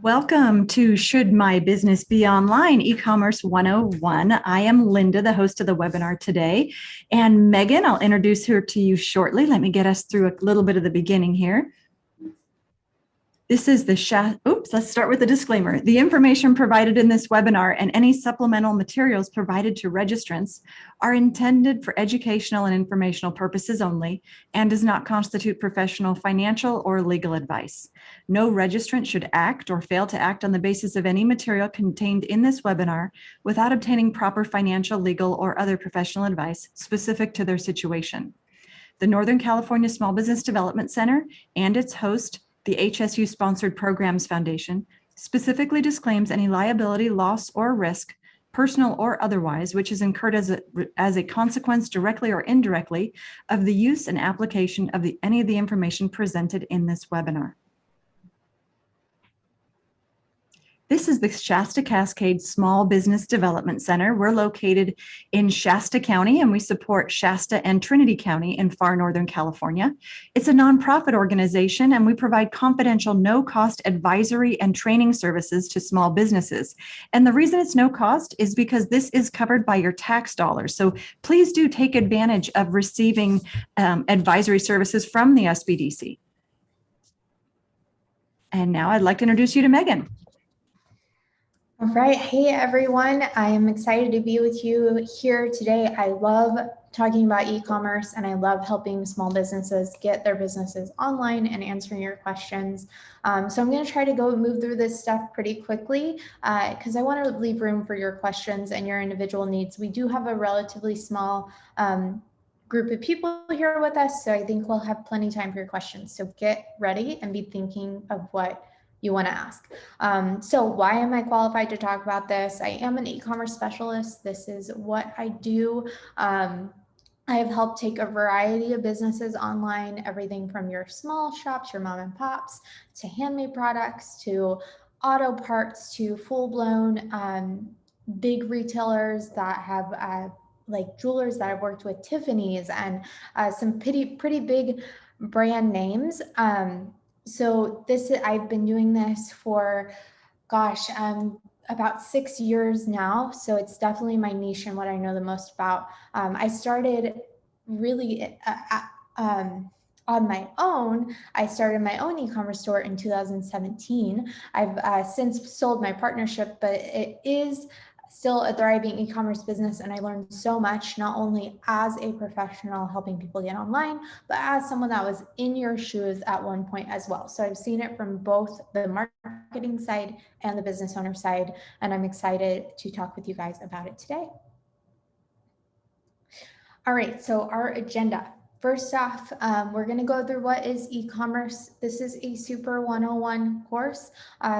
Welcome to Should My Business Be Online? E-commerce 101. I am Linda, the host of the webinar today. And Megan, I'll introduce her to you shortly. Let me get us through a little bit of the beginning here. This is the let's start with the disclaimer. The information provided in this webinar and any supplemental materials provided to registrants are intended for educational and informational purposes only and does not constitute professional, financial, or legal advice. No registrant should act or fail to act on the basis of any material contained in this webinar without obtaining proper financial, legal, or other professional advice specific to their situation. The Northern California Small Business Development Center and its host, the HSU Sponsored Programs Foundation, specifically disclaims any liability, loss, or risk, personal or otherwise, which is incurred as a consequence directly or indirectly of the use and application of any of the information presented in this webinar. This is the Shasta-Cascade Small Business Development Center. We're located in Shasta County, and we support Shasta and Trinity County in far northern California. It's a nonprofit organization, and we provide confidential, no-cost advisory and training services to small businesses. And the reason it's no cost is because this is covered by your tax dollars. So please do take advantage of receiving advisory services from the SBDC. And now I'd like to introduce you to Megan. All right. Hey, everyone. I am excited to be with you here today. I love talking about e-commerce and I love helping small businesses get their businesses online and answering your questions. So I'm going to try to move through this stuff pretty quickly because I want to leave room for your questions and your individual needs. We do have a relatively small group of people here with us, so I think we'll have plenty of time for your questions. So get ready and be thinking of what you want to ask. So why am I qualified to talk about this? I am an e-commerce specialist. This is what I do. I have helped take a variety of businesses online, everything from your small shops, your mom and pops, to handmade products, to auto parts, to full-blown big retailers that have like jewelers that I've worked with, Tiffany's, and some pretty big brand names. So I've been doing this for, about 6 years now. So it's definitely my niche and what I know the most about. I started really on my own. I started my own e-commerce store in 2017. I've since sold my partnership, but it is still a thriving e-commerce business, and I learned so much, not only as a professional helping people get online, but as someone that was in your shoes at one point as well. So I've seen it from both the marketing side and the business owner side, and I'm excited to talk with you guys about it today. All right, so our agenda. First off, we're going to go through what is e-commerce. This is a super 101 course.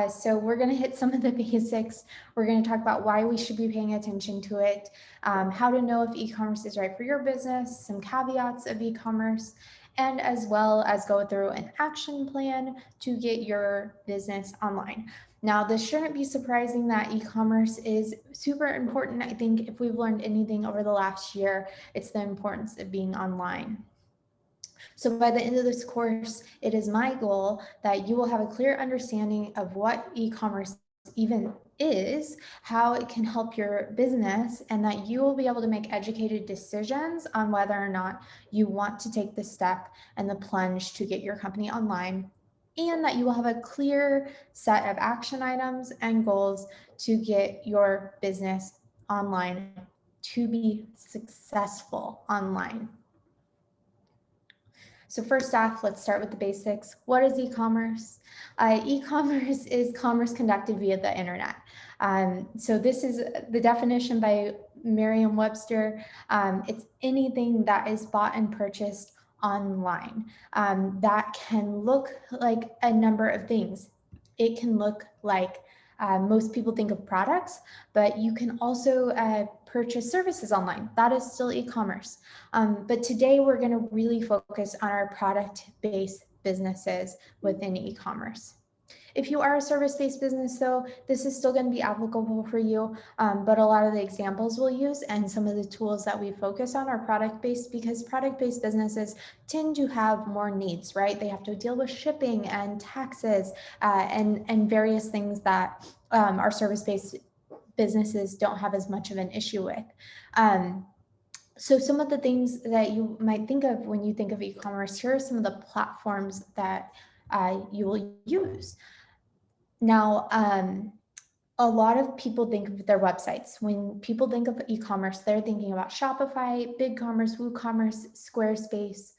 So we're going to hit some of the basics. We're going to talk about why we should be paying attention to it, how to know if e-commerce is right for your business, some caveats of e-commerce, and as well as go through an action plan to get your business online. Now, this shouldn't be surprising that e-commerce is super important. I think if we've learned anything over the last year, it's the importance of being online. So by the end of this course, it is my goal that you will have a clear understanding of what e-commerce even is, how it can help your business, and that you will be able to make educated decisions on whether or not you want to take the step and the plunge to get your company online, and that you will have a clear set of action items and goals to get your business online, to be successful online. So first off, let's start with the basics. What is e-commerce? E-commerce is commerce conducted via the internet. So this is the definition by Merriam-Webster. It's anything that is bought and purchased online. That can look like a number of things. It can look like most people think of products, but you can also purchase services online. That is still e-commerce. But today we're going to really focus on our product-based businesses within e-commerce. If you are a service-based business, though, this is still going to be applicable for you, but a lot of the examples we'll use and some of the tools that we focus on are product-based, because product-based businesses tend to have more needs, right? They have to deal with shipping and taxes and various things that our service-based businesses don't have as much of an issue with. So some of the things that you might think of when you think of e-commerce, here are some of the platforms that you will use. Now, a lot of people think of their websites. When people think of e-commerce, they're thinking about Shopify, BigCommerce, WooCommerce, Squarespace.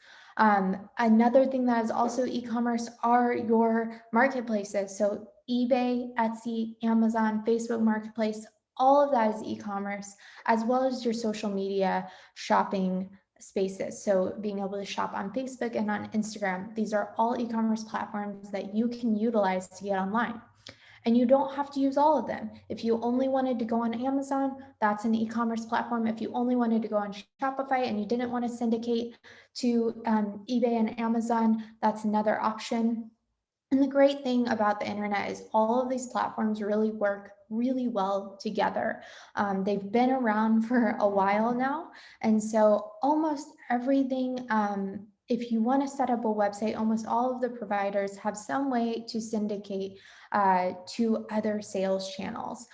Another thing that is also e-commerce are your marketplaces. So eBay, Etsy, Amazon, Facebook Marketplace, all of that is e-commerce, as well as your social media shopping spaces. So being able to shop on Facebook and on Instagram, these are all e-commerce platforms that you can utilize to get online. And you don't have to use all of them. If you only wanted to go on Amazon, that's an e-commerce platform. If you only wanted to go on Shopify and you didn't want to syndicate to eBay and Amazon, that's another option. And the great thing about the internet is all of these platforms really work really well together. They've been around for a while now. And so almost everything, if you want to set up a website, almost all of the providers have some way to syndicate to other sales channels.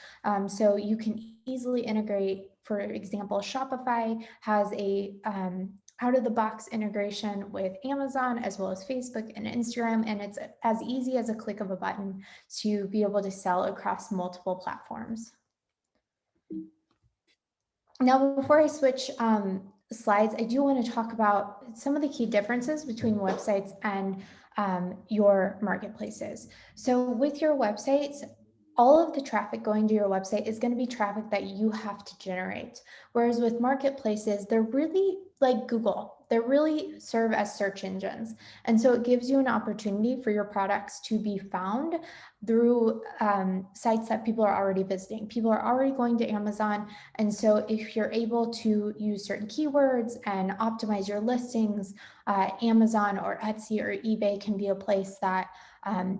So you can easily integrate, for example, Shopify has a out-of-the-box integration with Amazon as well as Facebook and Instagram, and it's as easy as a click of a button to be able to sell across multiple platforms. Now, before I switch slides, I do want to talk about some of the key differences between websites and your marketplaces. So with your websites, all of the traffic going to your website is going to be traffic that you have to generate. Whereas with marketplaces, they're really like Google. They really serve as search engines. And so it gives you an opportunity for your products to be found through sites that people are already visiting. People are already going to Amazon. And so if you're able to use certain keywords and optimize your listings, Amazon or Etsy or eBay can be a place that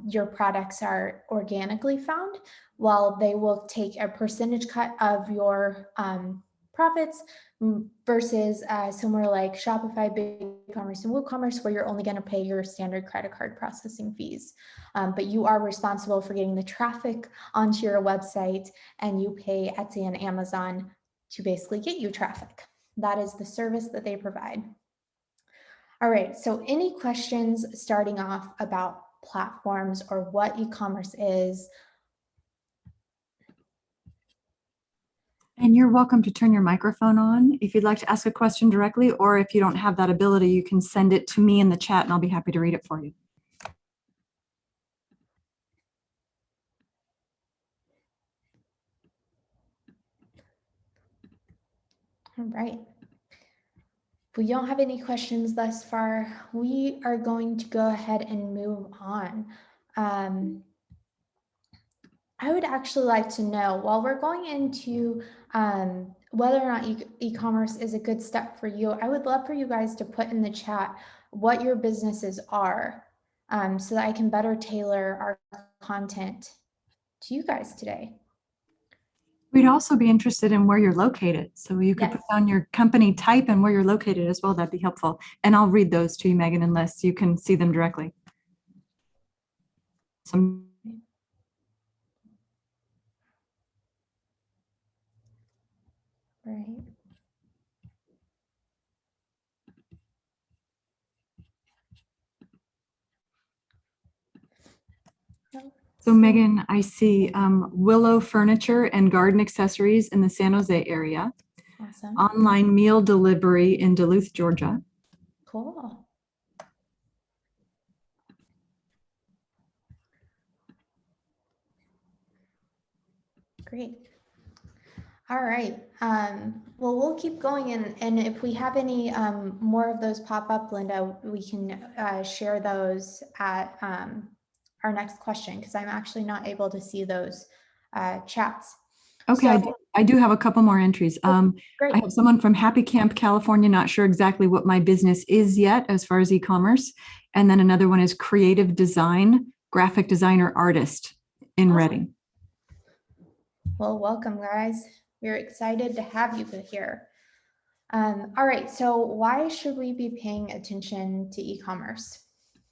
your products are organically found, while they will take a percentage cut of your profits versus somewhere like Shopify, BigCommerce, and WooCommerce, where you're only going to pay your standard credit card processing fees. But you are responsible for getting the traffic onto your website, and you pay Etsy and Amazon to basically get you traffic. That is the service that they provide. All right, so any questions starting off about platforms or what e-commerce is? And you're welcome to turn your microphone on if you'd like to ask a question directly, or if you don't have that ability, you can send it to me in the chat and I'll be happy to read it for you. All right. If we don't have any questions thus far, we are going to go ahead and move on. I would actually like to know, while we're going into whether or not e-commerce is a good step for you, I would love for you guys to put in the chat what your businesses are, so that I can better tailor our content to you guys today. We'd also be interested in where you're located. So you could Yes. put down your company type and where you're located as well. That'd be helpful. And I'll read those to you, Megan and Liz, so you can see them directly. Right. So Megan, I see Willow Furniture and Garden Accessories in the San Jose area. Awesome. Online meal delivery in Duluth, Georgia. Cool. Great. All right. Well, we'll keep going, and if we have any more of those pop up, Linda, we can share those at our next question, because I'm actually not able to see those chats. Okay, So, I do have a couple more entries. great. I have someone from Happy Camp, California, not sure exactly what my business is yet as far as e-commerce. And then another one is creative design graphic designer artist in Reading. Well, welcome, guys. We're excited to have you here. All right, so why should we be paying attention to e-commerce?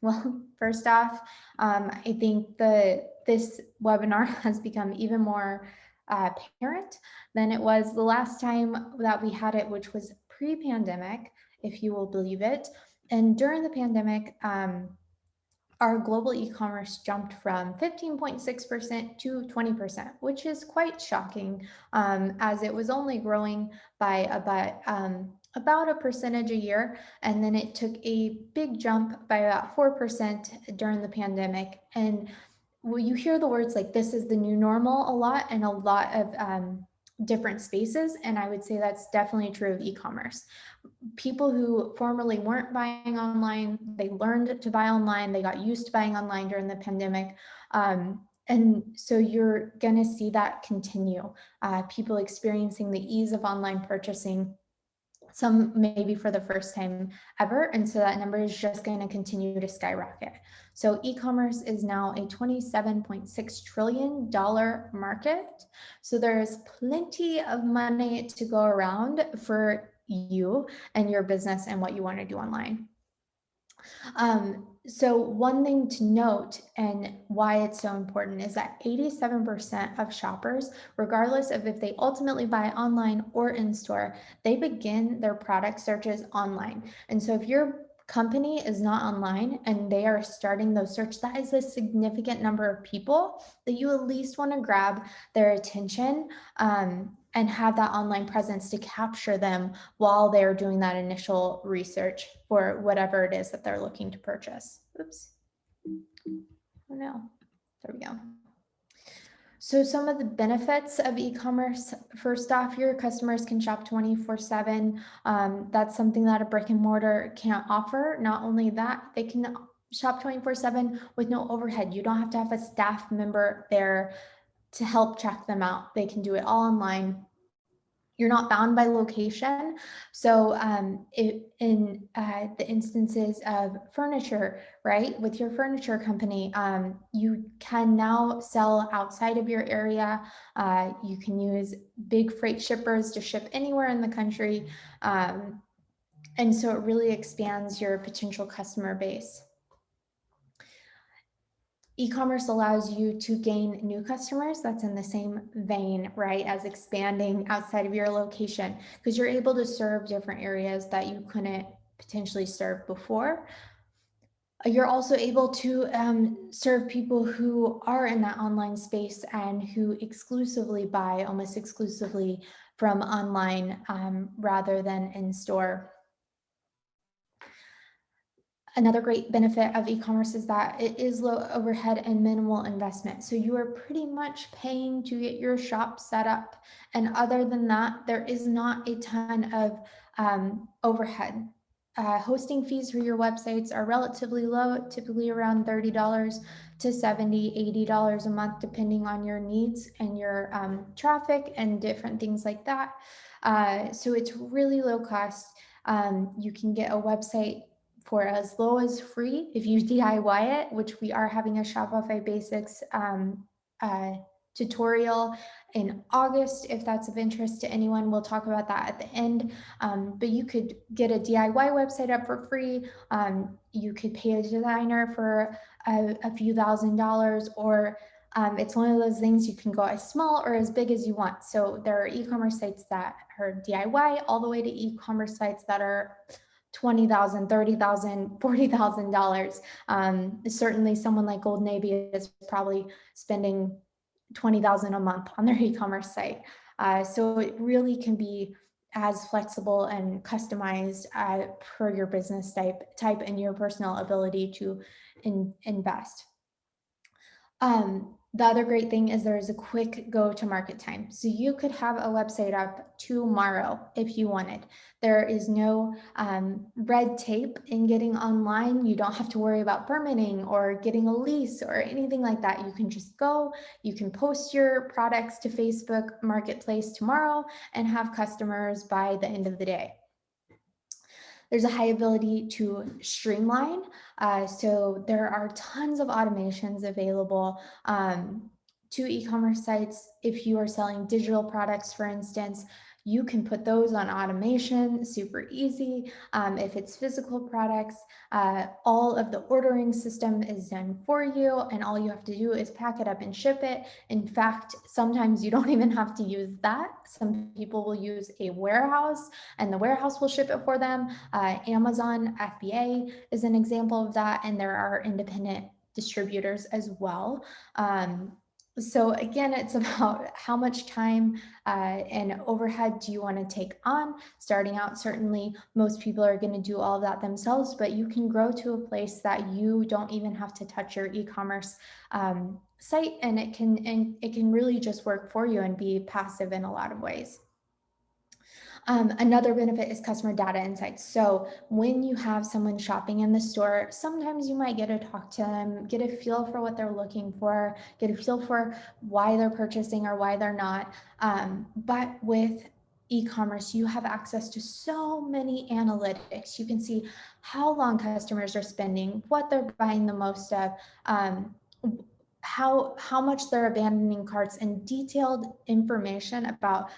Well, first off, I think this webinar has become even more apparent than it was the last time that we had it, which was pre-pandemic, if you will believe it. And during the pandemic, our global e-commerce jumped from 15.6% to 20%, which is quite shocking, as it was only growing by about a percentage a year. And then it took a big jump by about 4% during the pandemic. And well, you hear the words like this is the new normal a lot in a lot of different spaces. And I would say that's definitely true of e-commerce. People who formerly weren't buying online, they learned to buy online, they got used to buying online during the pandemic. And so you're going to see that continue. People experiencing the ease of online purchasing, some maybe for the first time ever. And so that number is just going to continue to skyrocket. So e-commerce is now a $27.6 trillion market. So there's plenty of money to go around for you and your business and what you want to do online. So one thing to note and why it's so important is that 87% of shoppers, regardless of if they ultimately buy online or in store, they begin their product searches online. And so if your company is not online and they are starting those search, that is a significant number of people that you at least want to grab their attention and have that online presence to capture them while they're doing that initial research for whatever it is that they're looking to purchase. Oops. Oh no, there we go. So some of the benefits of e-commerce, first off, your customers can shop 24/7. That's something that a brick and mortar can't offer. Not only that, they can shop 24/7 with no overhead. You don't have to have a staff member there to help check them out. They can do it all online. You're not bound by location. So in the instances of furniture, right, with your furniture company, you can now sell outside of your area. You can use big freight shippers to ship anywhere in the country. And so it really expands your potential customer base. E-commerce allows you to gain new customers. That's in the same vein, right, as expanding outside of your location, because you're able to serve different areas that you couldn't potentially serve before. You're also able to serve people who are in that online space and who exclusively buy almost exclusively from online rather than in store. Another great benefit of e-commerce is that it is low overhead and minimal investment. So you are pretty much paying to get your shop set up. And other than that, there is not a ton of overhead. Hosting fees for your websites are relatively low, typically around $30 to $70, $80 a month, depending on your needs and your traffic and different things like that. So it's really low cost. You can get a website for as low as free if you DIY it, which we are having a Shopify Basics tutorial in August. If that's of interest to anyone, we'll talk about that at the end. But you could get a DIY website up for free. You could pay a designer for a few $1,000s, or it's one of those things you can go as small or as big as you want. So there are e-commerce sites that are DIY all the way to e-commerce sites that are $20,000, $30,000, $40,000. Certainly someone like Old Navy is probably spending $20,000 a month on their e-commerce site. So it really can be as flexible and customized per your business type and your personal ability to invest. The other great thing is there is a quick go to market time. So you could have a website up tomorrow if you wanted. There is no red tape in getting online. You don't have to worry about permitting or getting a lease or anything like that. You can just go, you can post your products to Facebook Marketplace tomorrow and have customers by the end of the day. There's a high ability to streamline. So there are tons of automations available to e-commerce sites. If you are selling digital products, for instance, you can put those on automation, super easy. If it's physical products, all of the ordering system is done for you, and all you have to do is pack it up and ship it. In fact, sometimes you don't even have to use that. Some people will use a warehouse, and the warehouse will ship it for them. Amazon FBA is an example of that, and there are independent distributors as well. So again, it's about how much time and overhead do you want to take on. Starting out, certainly most people are going to do all of that themselves, but you can grow to a place that you don't even have to touch your e-commerce site, and it can really just work for you and be passive in a lot of ways. Another benefit is customer data insights. So when you have someone shopping in the store, sometimes you might get to talk to them, get a feel for what they're looking for, get a feel for why they're purchasing or why they're not. But with e-commerce, you have access to so many analytics. You can see how long customers are spending, what they're buying the most of, how much they're abandoning carts, and detailed information about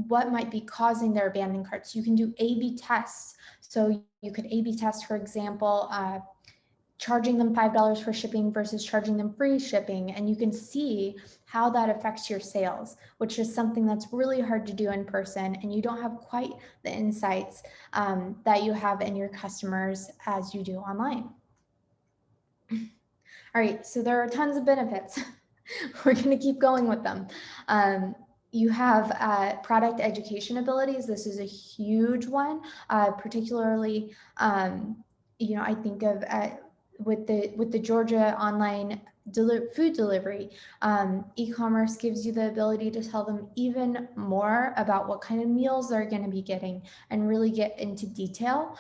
what might be causing their abandoned carts. You can do A/B tests. So you could A/B test, for example, charging them $5 for shipping versus charging them free shipping. And you can see how that affects your sales, which is something that's really hard to do in person. And you don't have quite the insights that you have in your customers as you do online. All right, so there are tons of benefits. We're going to keep going with them. You have product education abilities. This is a huge one, particularly, I think of with the Georgia online food delivery. E-commerce gives you the ability to tell them even more about what kind of meals they're going to be getting and really get into detail.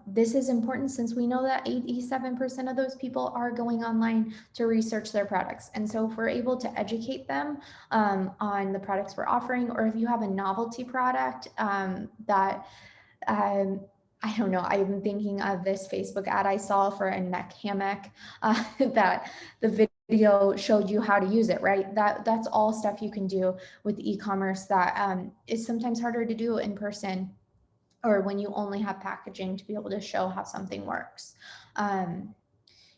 This is important since we know that 87% of those people are going online to research their products. And so if we're able to educate them on the products we're offering, or if you have a novelty product that I don't know, I'm thinking of this Facebook ad I saw for a neck hammock that the video showed you how to use it, right? That's all stuff you can do with e-commerce that is sometimes harder to do in person, or when you only have packaging to be able to show how something works.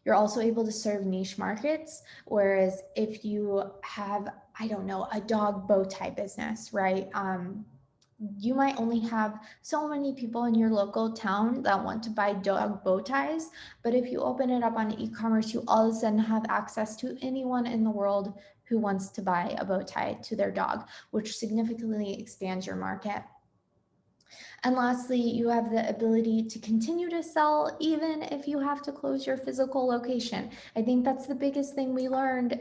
You're also able to serve niche markets, whereas if you have, I don't know, a dog bow tie business, right? You might only have so many people in your local town that want to buy dog bow ties, but if you open it up on e-commerce, you all of a sudden have access to anyone in the world who wants to buy a bow tie to their dog, which significantly expands your market. And lastly, you have the ability to continue to sell even if you have to close your physical location. I think that's the biggest thing we learned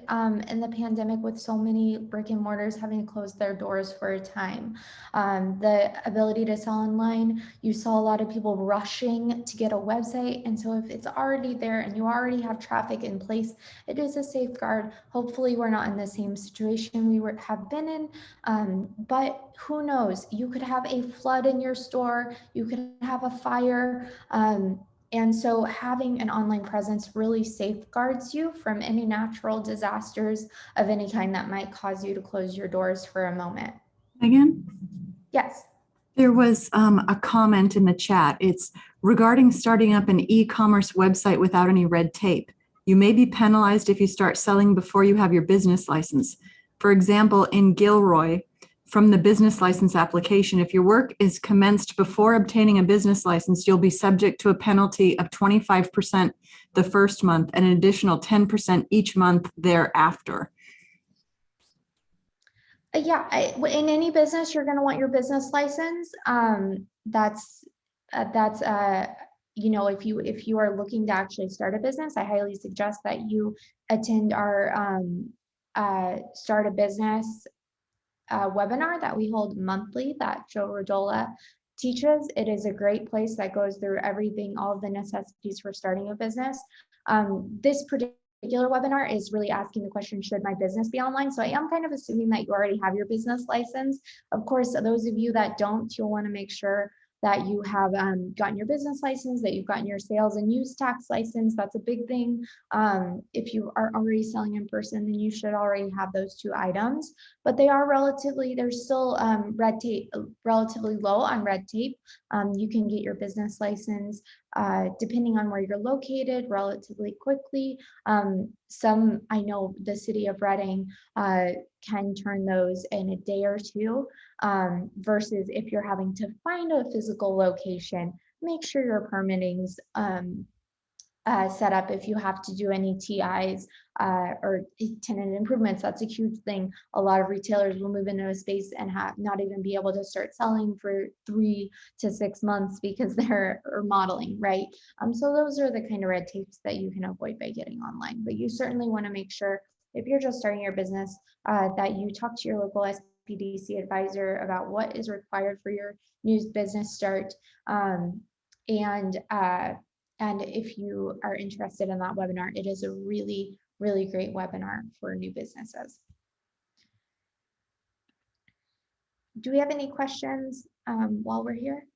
in the pandemic, with so many brick and mortars having to close their doors for a time. The ability to sell online, you saw a lot of people rushing to get a website. And so if it's already there and you already have traffic in place, it is a safeguard. Hopefully we're not in the same situation we have been in, but who knows? You could have a flood in your store, you could have a fire. And so having an online presence really safeguards you from any natural disasters of any kind that might cause you to close your doors for a moment. Megan? Yes. There was a comment in the chat. It's regarding starting up an e-commerce website without any red tape. You may be penalized if you start selling before you have your business license. For example, in Gilroy, from the business license application, if your work is commenced before obtaining a business license, you'll be subject to a penalty of 25% the first month and an additional 10% each month thereafter. Yeah, in any business, you're going to want your business license. That's if you are looking to actually start a business, I highly suggest that you attend our start a business webinar that we hold monthly that Joe Rodola teaches. It is a great place that goes through everything, all of the necessities for starting a business. This particular webinar is really asking the question, should my business be online? So I am kind of assuming that you already have your business license. Of course, those of you that don't, you'll want to make sure that you have gotten your business license, that you've gotten your sales and use tax license. That's a big thing. If you are already selling in person, then you should already have those 2 items, but they are there's still red tape, relatively low on red tape. You can get your business license, depending on where you're located, relatively quickly. I know the city of Reading can turn those in a day or 2, versus if you're having to find a physical location, make sure your permitting's set up. If you have to do any TIs or tenant improvements, that's a huge thing. A lot of retailers will move into a space and not even be able to start selling for 3 to 6 months because they're remodeling, right? So those are the kind of red tapes that you can avoid by getting online. But you certainly want to make sure, if you're just starting your business, that you talk to your local SBDC advisor about what is required for your new business start. And if you are interested in that webinar, it is a really, really great webinar for new businesses. Do we have any questions while we're here?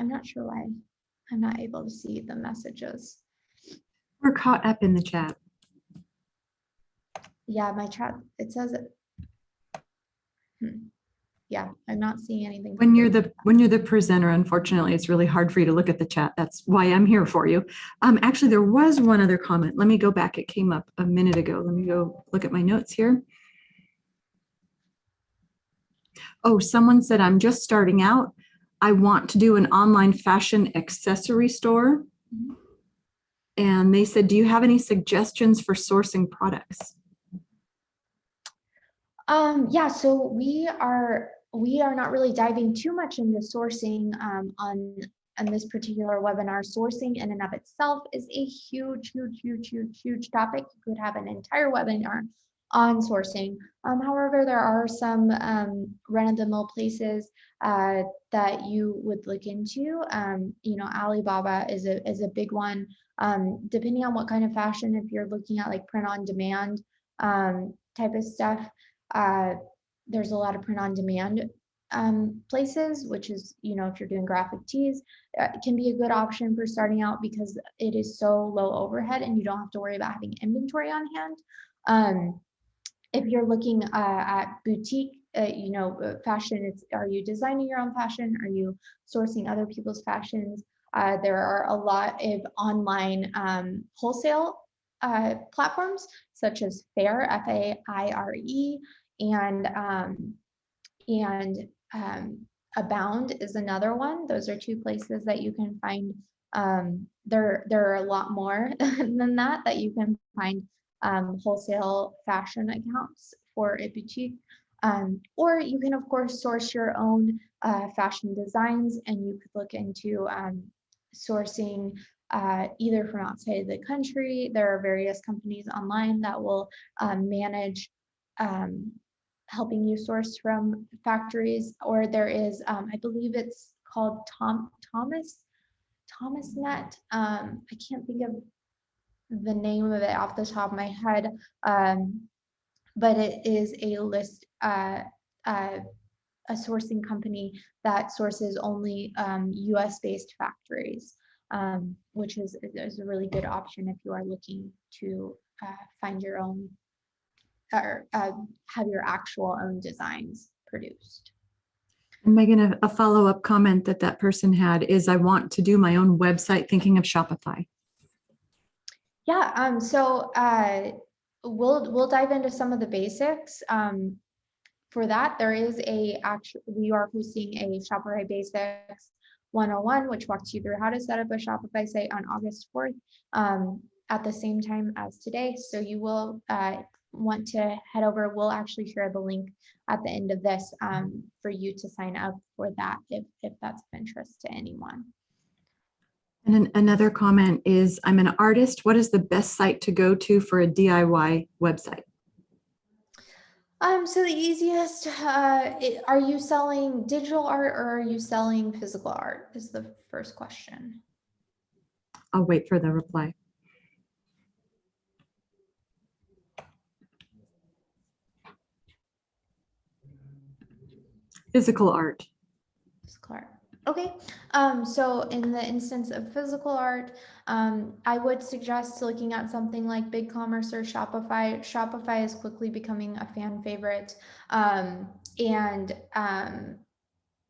I'm not sure why I'm not able to see the messages. We're caught up in the chat. Yeah, my chat, it says it. Yeah, I'm not seeing anything. When you're the presenter, unfortunately, it's really hard for you to look at the chat. That's why I'm here for you. Actually, there was one other comment. Let me go back. It came up a minute ago. Let me go look at my notes here. Oh, someone said, I'm just starting out. I want to do an online fashion accessory store. And they said, do you have any suggestions for sourcing products? Yeah, so we are not really diving too much into sourcing on this particular webinar. Sourcing in and of itself is a huge topic. You could have an entire webinar on sourcing. However, there are some run-of-the-mill places that you would look into. You know, Alibaba is a big one. Depending on what kind of fashion, if you're looking at like print on demand type of stuff, there's a lot of print on demand places, which is, you know, if you're doing graphic tees, it can be a good option for starting out because it is so low overhead and you don't have to worry about having inventory on hand. If you're looking at boutique, you know, fashion, are you designing your own fashion? Are you sourcing other people's fashions? There are a lot of online wholesale platforms such as Faire, F-A-I-R-E, and Abound is another one. Those are 2 places that you can find. There are a lot more than that you can find wholesale fashion accounts for a boutique. Or you can, of course, source your own fashion designs, and you could look into sourcing either from outside of the country. There are various companies online that will manage helping you source from factories, or there is, I believe it's called ThomasNet. I can't think of the name of it off the top of my head, but it is a list, a sourcing company that sources only US-based factories, which is a really good option if you are looking to find your own or have your actual own designs produced. And Megan, a follow-up comment that person had is, I want to do my own website, thinking of Shopify. Yeah, so we'll dive into some of the basics. For that, there is we are hosting a Shopify Basics 101, which walks you through how to set up a Shopify site on August 4th at the same time as today. So you will want to head over. We'll actually share the link at the end of this for you to sign up for that if that's of interest to anyone. And another comment is, I'm an artist. What is the best site to go to for a DIY website? So the easiest, are you selling digital art or are you selling physical art is the first question. I'll wait for the reply. Physical art. Physical art. Okay, so in the instance of physical art, I would suggest looking at something like BigCommerce or Shopify. Shopify is quickly becoming a fan favorite. And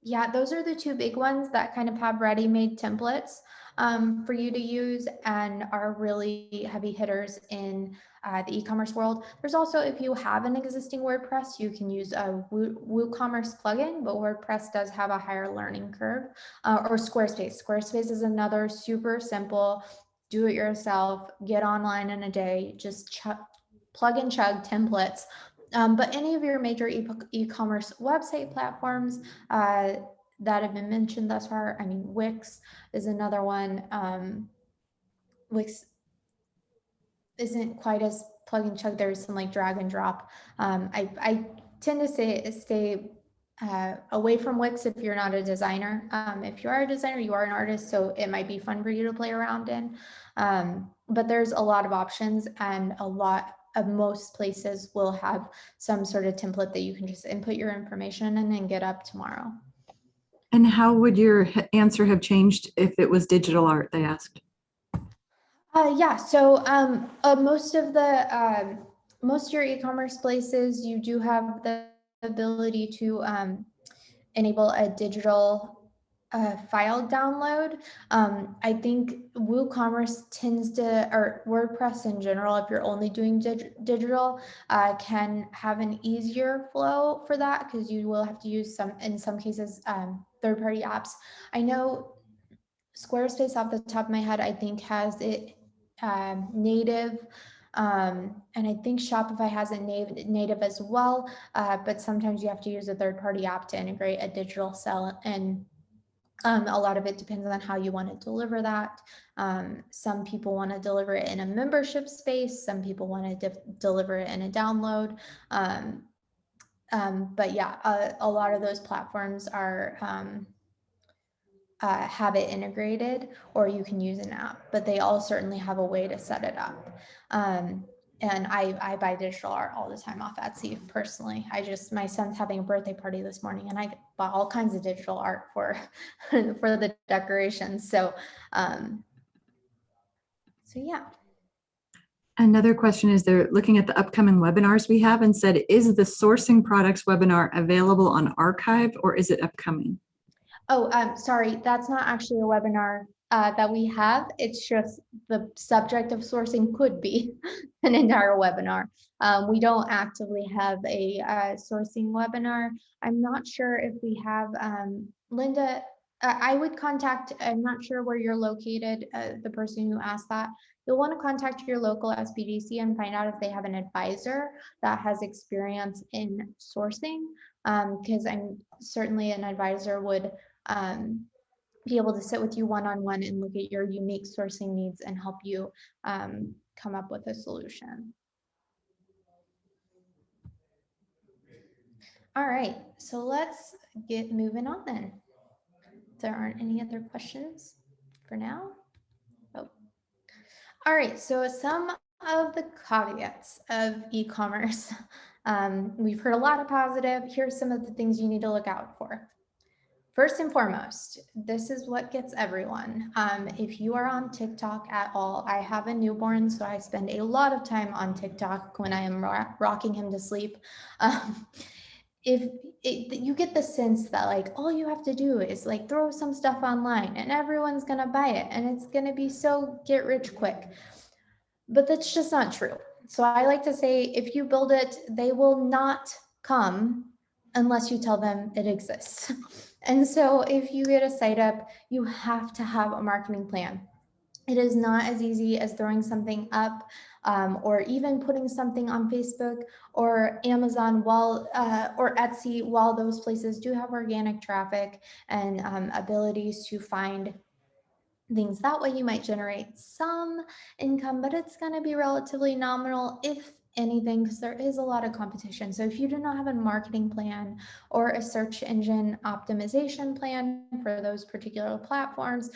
Yeah, those are the two big ones that kind of have ready-made templates for you to use and are really heavy hitters in the e-commerce world. There's also, if you have an existing WordPress, you can use a WooCommerce plugin, but WordPress does have a higher learning curve. Or Squarespace. Squarespace is another super simple, do it yourself, get online in a day, just plug and chug templates. But any of your major e-commerce website platforms that have been mentioned thus far, I mean, Wix is another one. Wix isn't quite as plug and chug. There's some like drag and drop. I tend to stay away from Wix if you're not a designer. If you are a designer, you are an artist, so it might be fun for you to play around in. But there's a lot of options, and a lot of most places will have some sort of template that you can just input your information in and get up tomorrow. And how would your answer have changed if it was digital art, they asked? Yeah, so most of your e-commerce places, you do have the ability to enable a digital file download. I think WooCommerce tends to, or WordPress in general, if you're only doing digital, can have an easier flow for that, because you will have to use in some cases, third-party apps. I know Squarespace, off the top of my head, I think has it native, and I think Shopify has it native as well, but sometimes you have to use a third-party app to integrate a digital sell, and a lot of it depends on how you want to deliver that. Some people want to deliver it in a membership space, some people want to deliver it in a download. But yeah, a lot of those platforms are have it integrated, or you can use an app, but they all certainly have a way to set it up. And I buy digital art all the time off Etsy personally. My son's having a birthday party this morning, and I bought all kinds of digital art for for the decorations. So yeah. Another question is, they're looking at the upcoming webinars we have and said, is the sourcing products webinar available on archive, or is it upcoming? Oh, sorry, that's not actually a webinar that we have. It's just the subject of sourcing could be an entire webinar. We don't actively have a sourcing webinar. I'm not sure if we have, Linda, I would contact, I'm not sure where you're located, the person who asked that. You'll want to contact your local SBDC and find out if they have an advisor that has experience in sourcing, because I'm certainly an advisor would be able to sit with you one-on-one and look at your unique sourcing needs and help you come up with a solution. All right, so let's get moving on then. If there aren't any other questions for now. Oh. All right, so some of the caveats of e-commerce. We've heard a lot of positive. Here's some of the things you need to look out for. First and foremost, this is what gets everyone. If you are on TikTok at all, I have a newborn, so I spend a lot of time on TikTok when I am rocking him to sleep. You get the sense that like all you have to do is like throw some stuff online and everyone's gonna buy it and it's gonna be so get rich quick. But that's just not true. So I like to say, if you build it, they will not come unless you tell them it exists. And so if you get a site up, you have to have a marketing plan. It is not as easy as throwing something up, or even putting something on Facebook or Amazon or Etsy, while those places do have organic traffic and abilities to find things that way. You might generate some income, but it's going to be relatively nominal, if anything, because there is a lot of competition. So if you do not have a marketing plan or a search engine optimization plan for those particular platforms,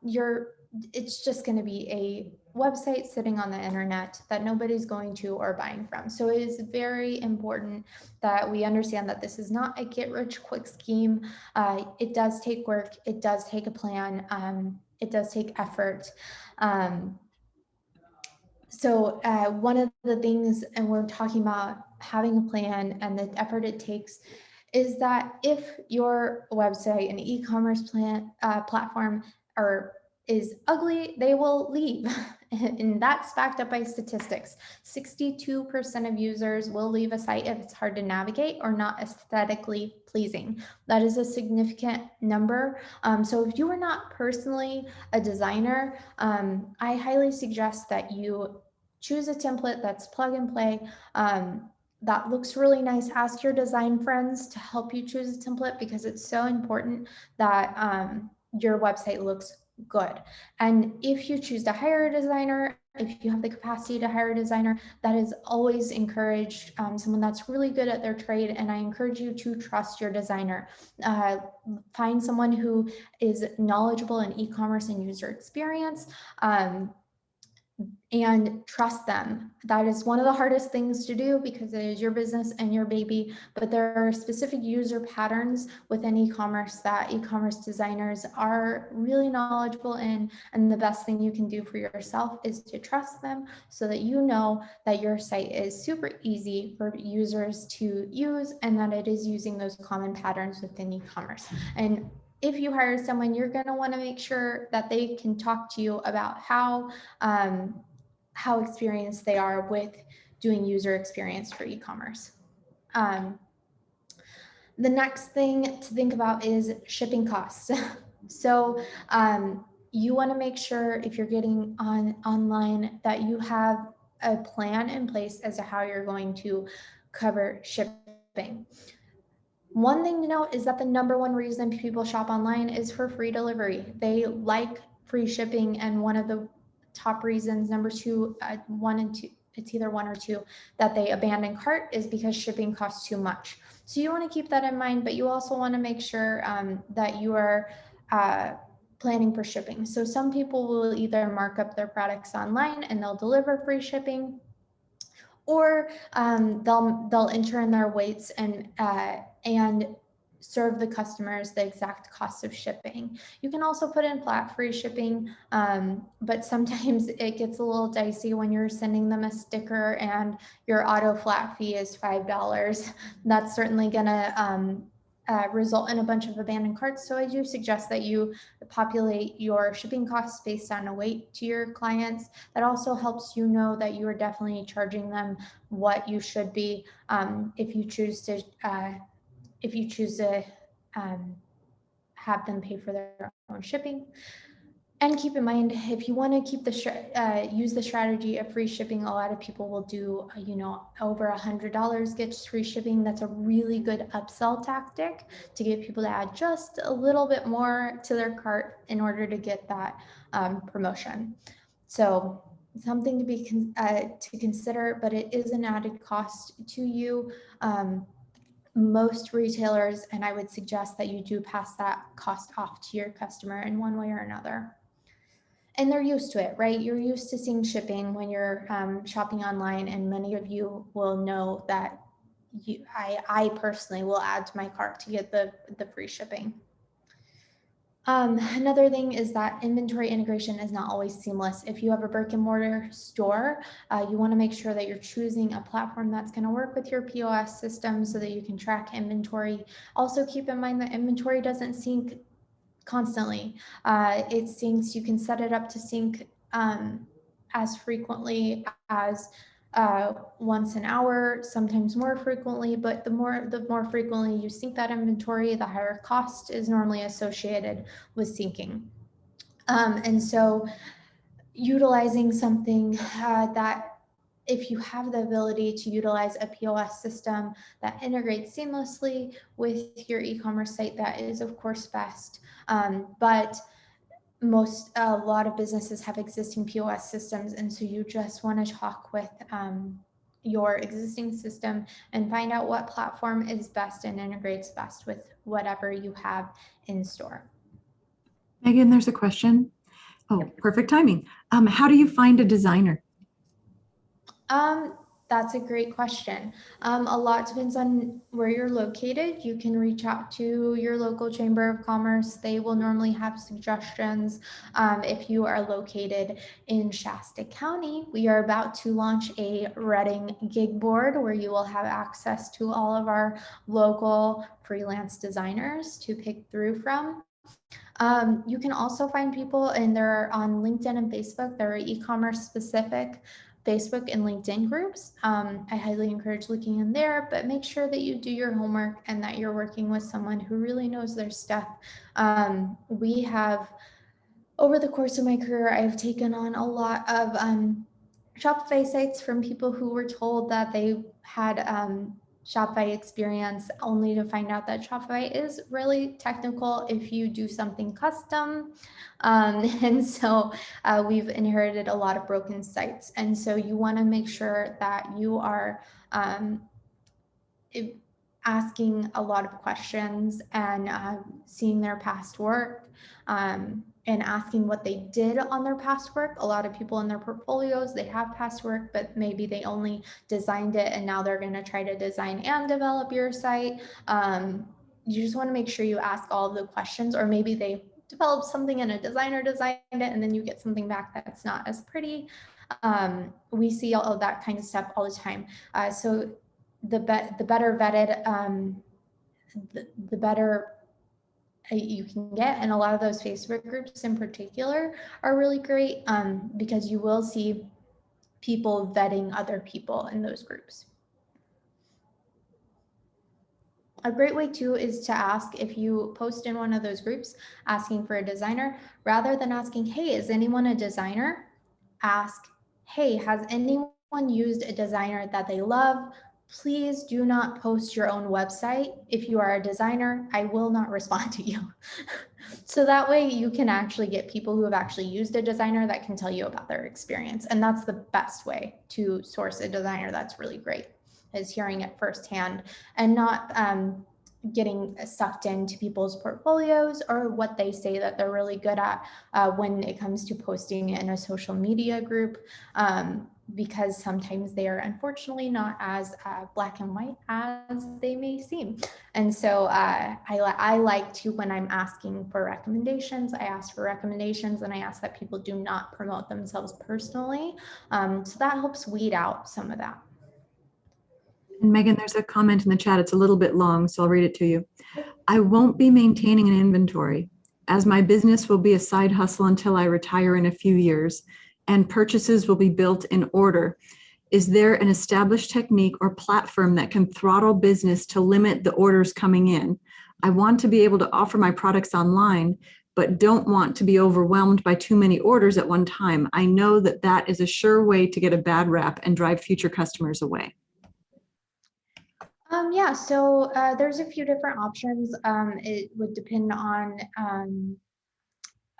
you're it's just going to be a website sitting on the internet that nobody's going to or buying from. So it is very important that we understand that this is not a get rich quick scheme. It does take work. It does take a plan. It does take effort. So one of the things, and we're talking about having a plan and the effort it takes, is that if your website and e-commerce platform is ugly, they will leave. And that's backed up by statistics. 62% of users will leave a site if it's hard to navigate or not aesthetically pleasing. That is a significant number. So if you are not personally a designer, I highly suggest that you choose a template that's plug and play. That looks really nice. Ask your design friends to help you choose a template, because it's so important that your website looks good. And if you choose to hire a designer, if you have the capacity to hire a designer, that is always encouraged, someone that's really good at their trade. And I encourage you to trust your designer. Find someone who is knowledgeable in e-commerce and user experience. And trust them. That is one of the hardest things to do, because it is your business and your baby, but there are specific user patterns within e-commerce that e-commerce designers are really knowledgeable in, and the best thing you can do for yourself is to trust them, so that you know that your site is super easy for users to use, and that it is using those common patterns within e-commerce. And if you hire someone, you're going to want to make sure that they can talk to you about how experienced they are with doing user experience for e-commerce. The next thing to think about is shipping costs. So you want to make sure, if you're getting online, that you have a plan in place as to how you're going to cover shipping. One thing to note is that the number one reason people shop online is for free delivery. They like free shipping, and one of the top reasons, number two, one and two, it's either one or two, that they abandon cart is because shipping costs too much. So you want to keep that in mind, but you also want to make sure that you are planning for shipping. So some people will either mark up their products online and they'll deliver free shipping, or they'll enter in their weights and serve the customers the exact cost of shipping. You can also put in flat free shipping, but sometimes it gets a little dicey when you're sending them a sticker and your auto flat fee is $5. That's certainly gonna result in a bunch of abandoned carts. So I do suggest that you populate your shipping costs based on a weight to your clients. That also helps you know that you are definitely charging them what you should be, if you choose to have them pay for their own shipping. And keep in mind, if you want to keep use the strategy of free shipping, a lot of people will do, over $100 gets free shipping. That's a really good upsell tactic to get people to add just a little bit more to their cart in order to get that promotion. So something to be to consider, but it is an added cost to you. Most retailers, and I would suggest that you do pass that cost off to your customer in one way or another. And they're used to it, right? You're used to seeing shipping when you're shopping online, and many of you will know that I personally will add to my cart to get the free shipping. Another thing is that inventory integration is not always seamless. If you have a brick and mortar store, you want to make sure that you're choosing a platform that's going to work with your POS system so that you can track inventory. Also keep in mind that inventory doesn't sync constantly. It syncs, you can set it up to sync as frequently as once an hour, sometimes more frequently, but the more frequently you sync that inventory, the higher cost is normally associated with syncing. And so utilizing something that, if you have the ability to utilize a POS system that integrates seamlessly with your e-commerce site, that is of course best. But a lot of businesses have existing POS systems, and so you just want to talk with your existing system and find out what platform is best and integrates best with whatever you have in store. Megan, there's a question. Oh, perfect timing. How do you find a designer? That's a great question. A lot depends on where you're located. You can reach out to your local Chamber of Commerce. They will normally have suggestions. If you are located in Shasta County, we are about to launch a Reading gig board where you will have access to all of our local freelance designers to pick through from. You can also find people, and they're on LinkedIn and Facebook. There are e-commerce specific Facebook and LinkedIn groups. I highly encourage looking in there, but make sure that you do your homework and that you're working with someone who really knows their stuff. We have, over the course of my career, I've taken on a lot of Shopify sites from people who were told that they had Shopify experience, only to find out that Shopify is really technical if you do something custom. And so we've inherited a lot of broken sites. And so you want to make sure that you are asking a lot of questions and seeing their past work. And asking what they did on their past work. A lot of people in their portfolios, they have past work, but maybe they only designed it and now they're going to try to design and develop your site. You just want to make sure you ask all of the questions, or maybe they developed something and a designer designed it and then you get something back that's not as pretty. We see all of that kind of stuff all the time. So the better vetted, the better you can get. And a lot of those Facebook groups in particular are really great because you will see people vetting other people in those groups. A great way too is to ask, if you post in one of those groups asking for a designer, rather than asking, hey, is anyone a designer? Ask, hey, has anyone used a designer that they love? Please do not post your own website. If you are a designer, I will not respond to you. So that way you can actually get people who have actually used a designer that can tell you about their experience. And that's the best way to source a designer that's really great, is hearing it firsthand and not getting sucked into people's portfolios or what they say that they're really good at when it comes to posting in a social media group, because sometimes they are unfortunately not as black and white as they may seem. And so I like to, when I'm asking for recommendations, I ask for recommendations and I ask that people do not promote themselves personally. So that helps weed out some of that. And Megan, there's a comment in the chat. It's a little bit long, so I'll read it to you. I won't be maintaining an inventory, as my business will be a side hustle until I retire in a few years, and purchases will be built in order. Is there an established technique or platform that can throttle business to limit the orders coming in? I want to be able to offer my products online, but don't want to be overwhelmed by too many orders at one time. I know that that is a sure way to get a bad rap and drive future customers away. Yeah, so there's a few different options. It would depend on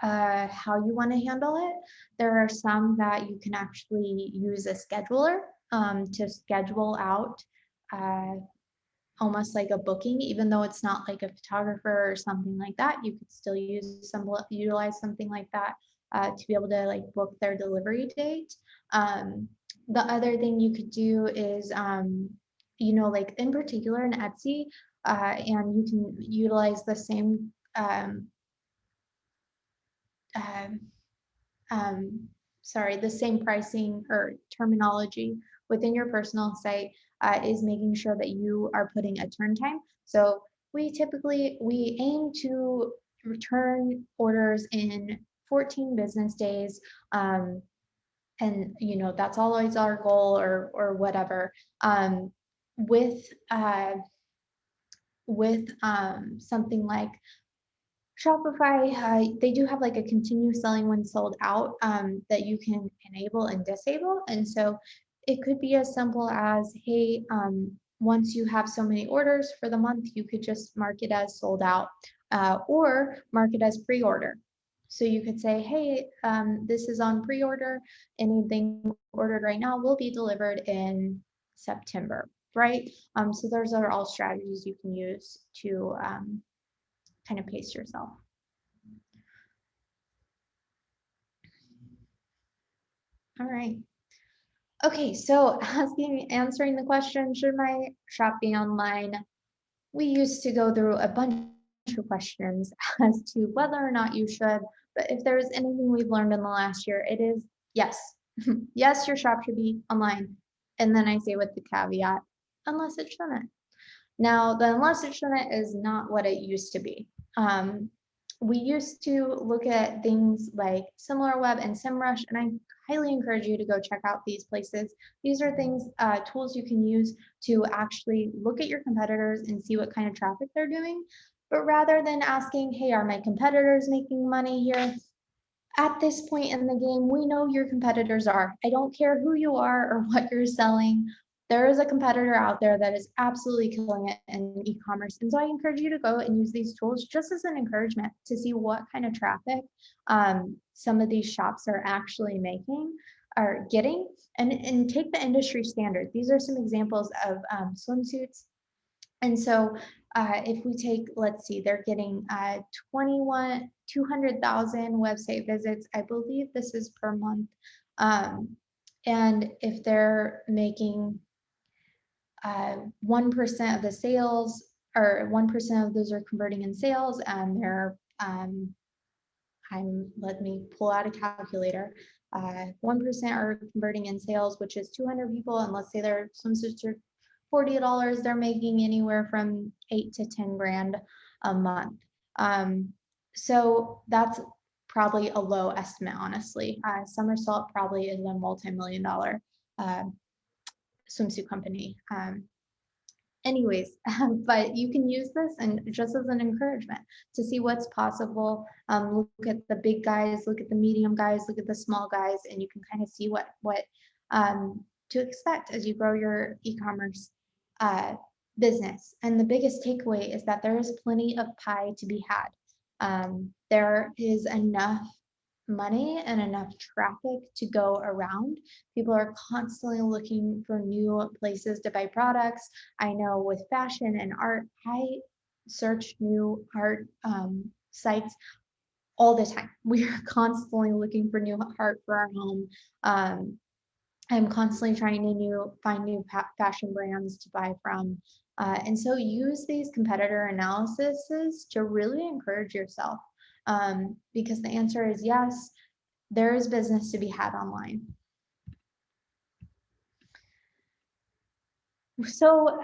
how you want to handle it. There are some that you can actually use a scheduler to schedule out almost like a booking, even though it's not like a photographer or something like that. You could still utilize something like that to be able to like book their delivery date. The other thing you could do is, like in particular in Etsy, and you can utilize the same um, the same pricing or terminology within your personal site, is making sure that you are putting a turn time. So we aim to return orders in 14 business days. And that's always our goal, or whatever. With something like Shopify, they do have like a continue selling when sold out that you can enable and disable. And so it could be as simple as, hey, once you have so many orders for the month, you could just mark it as sold out, or mark it as pre-order. So you could say, hey, this is on pre-order. Anything ordered right now will be delivered in September, right? So those are all strategies you can use to kind of pace yourself. All right. Okay, so answering the question, should my shop be online? We used to go through a bunch of questions as to whether or not you should, but if there's anything we've learned in the last year, it is yes. Yes, your shop should be online. And then I say with the caveat, unless it shouldn't. Now, the unless it shouldn't is not what it used to be. Um, we used to look at things like SimilarWeb and SEMrush, and I highly encourage you to go check out these places. These are things, tools you can use to actually look at your competitors and see what kind of traffic they're doing. But rather than asking, hey, are my competitors making money here? At this point in the game, we know your competitors are. I don't care who you are or what you're selling. There is a competitor out there that is absolutely killing it in e-commerce. And so I encourage you to go and use these tools just as an encouragement to see what kind of traffic some of these shops are actually making or getting, and take the industry standard. These are some examples of swimsuits. And so if we take, let's see, they're getting 200,000 website visits. I believe this is per month. And if they're making 1% of the sales, or 1% of those are converting in sales, and they're, let me pull out a calculator. 1% are converting in sales, which is 200 people, and let's say their swimsuits are $40, they're making anywhere from 8 to 10 grand a month. So that's probably a low estimate, honestly. Somersault probably is a multi-million-dollar swimsuit company. Anyways, but you can use this and just as an encouragement to see what's possible. Look at the big guys, look at the medium guys, look at the small guys, and you can kind of see what to expect as you grow your e-commerce business. And the biggest takeaway is that there is plenty of pie to be had. There is enough money and enough traffic to go around. People are constantly looking for new places to buy products. I know with fashion and art, I search new art sites all the time. We are constantly looking for new art for our home. I'm constantly trying to find new fashion brands to buy from. And so use these competitor analyses to really encourage yourself. Because the answer is yes, there is business to be had online. So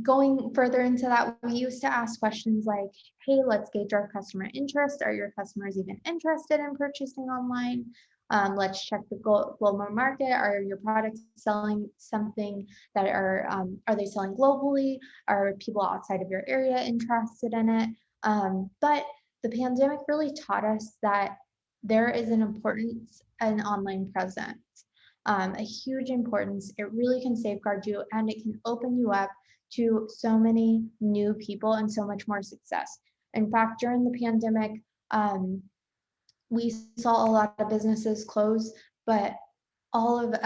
going further into that, we used to ask questions like, hey, let's gauge our customer interest. Are your customers even interested in purchasing online? Let's check the global market. Are your products selling something that are they selling globally? Are people outside of your area interested in it? But the pandemic really taught us that there is an importance in online presence. A huge importance. It really can safeguard you and it can open you up to so many new people and so much more success. In fact, during the pandemic, we saw a lot of businesses close, but all of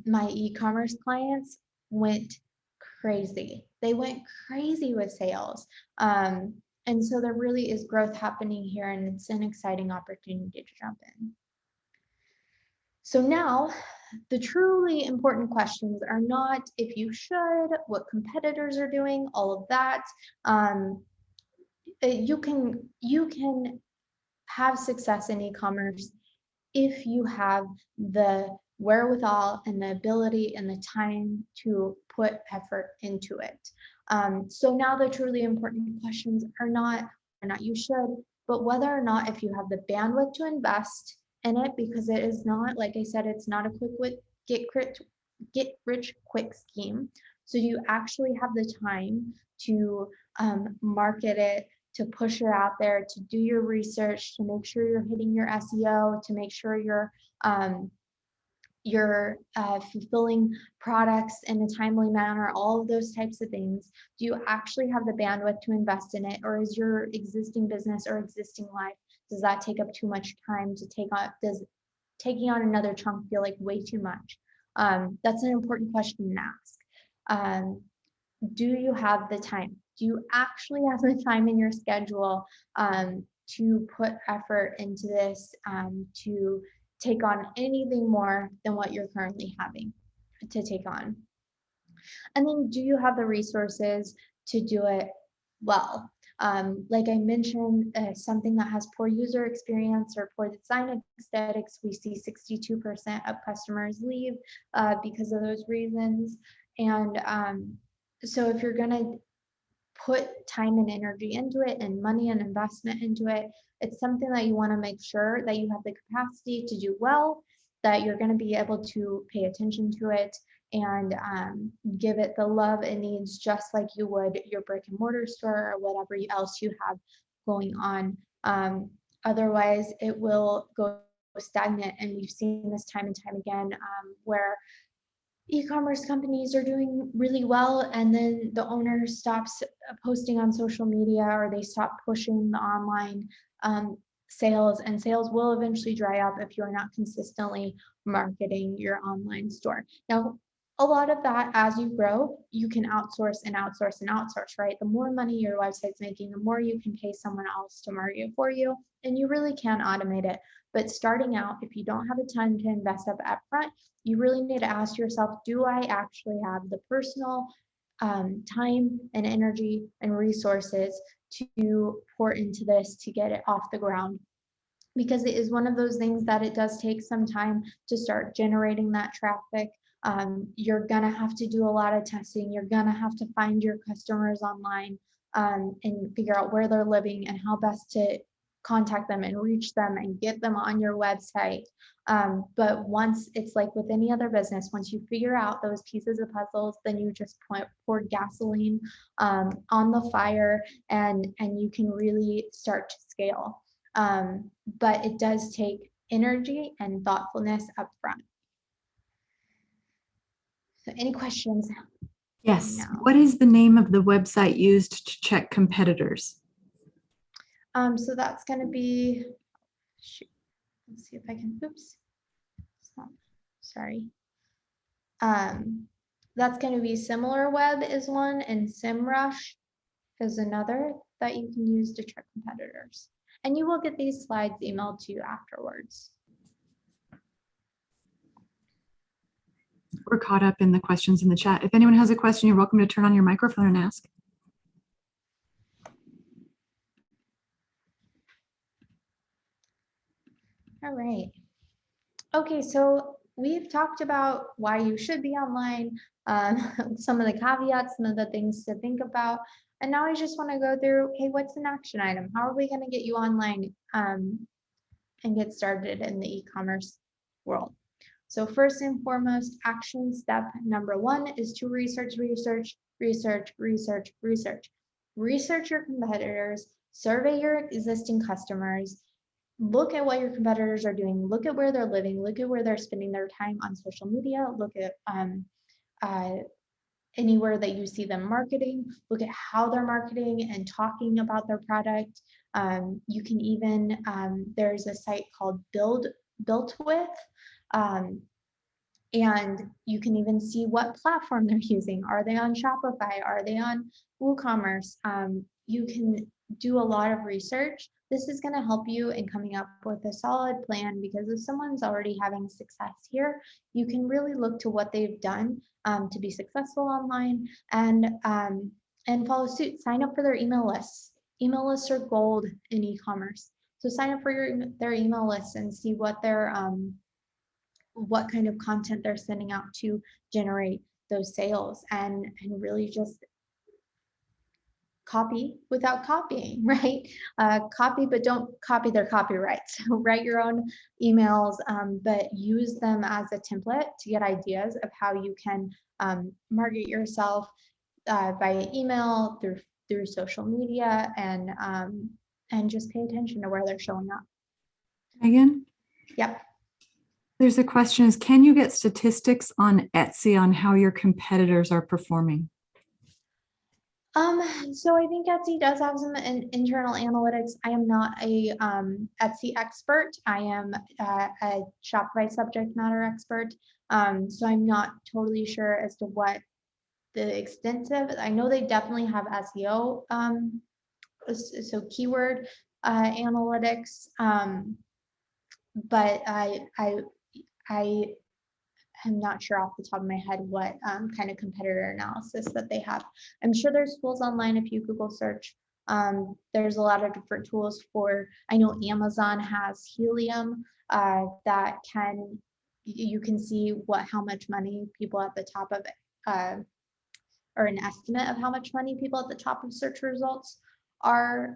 my e-commerce clients went crazy. They went crazy with sales. And so there really is growth happening here, and it's an exciting opportunity to jump in. So now, the truly important questions are not if you should, what competitors are doing, all of that. You can have success in e-commerce if you have the wherewithal and the ability and the time to put effort into it. So now the truly important questions are not you should, but whether or not if you have the bandwidth to invest in it, because it is not, like I said, it's not a get rich quick scheme. So you actually have the time to market it, to push it out there, to do your research, to make sure you're hitting your SEO, to make sure you're fulfilling products in a timely manner, all of those types of things. Do you actually have the bandwidth to invest in it, or is your existing business or existing life, does that take up too much time to take on? Does taking on another chunk feel like way too much? That's an important question to ask. Do you have the time? Do you actually have the time in your schedule to put effort into this, to take on anything more than what you're currently having to take on. And then do you have the resources to do it well? Like I mentioned, something that has poor user experience or poor design aesthetics, we see 62% of customers leave because of those reasons. And so if you're going to put time and energy into it and money and investment into it, it's something that you want to make sure that you have the capacity to do well, that you're going to be able to pay attention to it and give it the love it needs, just like you would your brick and mortar store or whatever else you have going on. Otherwise, it will go stagnant. And we've seen this time and time again where e-commerce companies are doing really well, and then the owner stops posting on social media, or they stop pushing the online sales, and sales will eventually dry up if you're not consistently marketing your online store. Now, a lot of that, as you grow, you can outsource and outsource and outsource, right? The more money your website's making, the more you can pay someone else to market for you, and you really can automate it. But starting out, if you don't have a ton to invest up upfront, you really need to ask yourself, do I actually have the personal time and energy and resources to pour into this to get it off the ground? Because it is one of those things that it does take some time to start generating that traffic. You're going to have to do a lot of testing. You're going to have to find your customers online and figure out where they're living and how best to contact them and reach them and get them on your website. But once, it's like with any other business, once you figure out those pieces of puzzles, then you just pour gasoline on the fire, and you can really start to scale. But it does take energy and thoughtfulness up front. So any questions? Yes. No. What is the name of the website used to check competitors? So that's going to be, shoot, let's see if I can, oops, sorry. That's going to be SimilarWeb is one, and SEMrush is another that you can use to check competitors. And you will get these slides emailed to you afterwards. We're caught up in the questions in the chat. If anyone has a question, you're welcome to turn on your microphone and ask. All right. Okay, so we've talked about why you should be online, some of the caveats, some of the things to think about. And now I just want to go through, okay, what's an action item? How are we going to get you online and get started in the e-commerce world? So first and foremost, action step number one is to research. Research your competitors, survey your existing customers, look at what your competitors are doing, look at where they're living, look at where they're spending their time on social media, look at anywhere that you see them marketing, look at how they're marketing and talking about their product. You can even, there's a site called Built With, and you can even see what platform they're using. Are they on Shopify? Are they on WooCommerce? You can do a lot of research. This is going to help you in coming up with a solid plan, because if someone's already having success here, you can really look to what they've done to be successful online and follow suit. Sign up for their email lists. Email lists are gold in e-commerce. So sign up for their email lists and see what their what kind of content they're sending out to generate those sales, and really just copy without copying, right? Copy, but don't copy their copyright. So write your own emails, but use them as a template to get ideas of how you can market yourself via email, through social media, and just pay attention to where they're showing up. Megan? Yep. There's a question, is can you get statistics on Etsy on how your competitors are performing? So I think Etsy does have some internal analytics. I am not a Etsy expert. I am a Shopify subject matter expert. So I'm not totally sure as to what the extensive, I know they definitely have SEO, so keyword analytics. but I'm not sure off the top of my head what kind of competitor analysis that they have. I'm sure there's tools online if you Google search. There's a lot of different tools for, I know Amazon has Helium that you can see how much money people at the top of it, or an estimate of how much money people at the top of search results are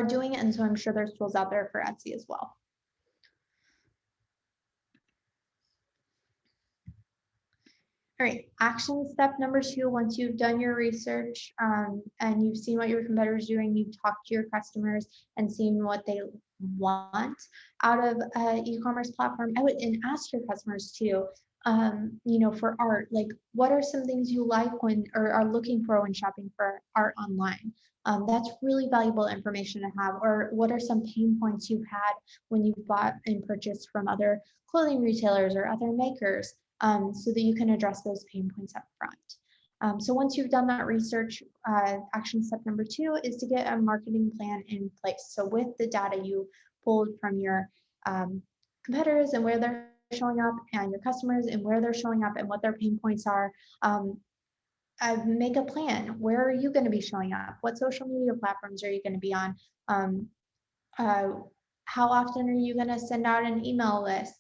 doing it. And so I'm sure there's tools out there for Etsy as well. All right, action step number 2, once you've done your research and you've seen what your competitors are doing, you've talked to your customers and seen what they want out of an e-commerce platform, I would ask your customers too, for art, like what are some things you like when or are looking for when shopping for art online? That's really valuable information to have. Or what are some pain points you've had when you've bought and purchased from other clothing retailers or other makers? So that you can address those pain points up front. So once you've done that research, action step number 2 is to get a marketing plan in place. So with the data you pulled from your competitors and where they're showing up, and your customers and where they're showing up and what their pain points are, make a plan. Where are you going to be showing up? What social media platforms are you going to be on? How often are you going to send out an email list?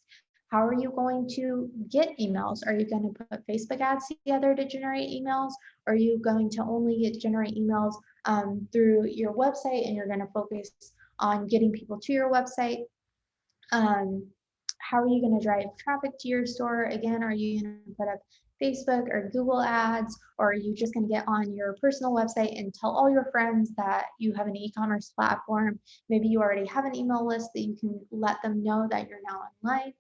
How are you going to get emails? Are you going to put Facebook ads together to generate emails? Or are you going to only generate emails through your website, and you're going to focus on getting people to your website? How are you going to drive traffic to your store? Again, are you going to put up Facebook or Google ads, or are you just going to get on your personal website and tell all your friends that you have an e-commerce platform? Maybe you already have an email list that you can let them know that you're now online.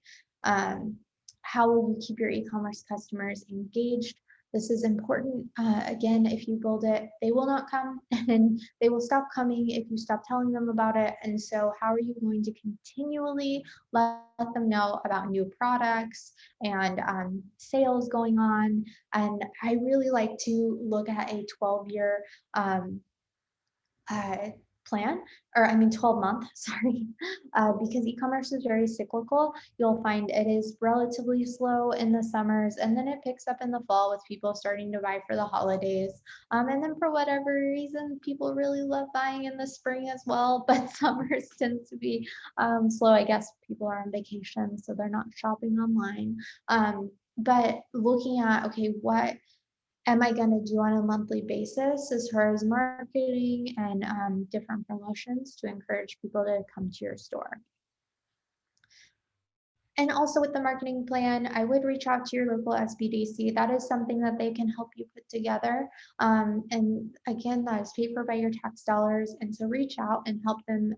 How will you keep your e-commerce customers engaged? This is important. Again, if you build it, they will not come, and they will stop coming if you stop telling them about it. And so how are you going to continually let them know about new products and sales going on? And I really like to look at a 12-year plan, or I mean 12-month, sorry, because e-commerce is very cyclical. You'll find it is relatively slow in the summers, and then it picks up in the fall with people starting to buy for the holidays. And then for whatever reason, people really love buying in the spring as well, but summers tends to be slow. I guess people are on vacation, so they're not shopping online. But looking at, okay, what am I going to do on a monthly basis as far as marketing and different promotions to encourage people to come to your store? And also with the marketing plan, I would reach out to your local SBDC. That is something that they can help you put together. And again, that is paid for by your tax dollars. And so reach out and help them.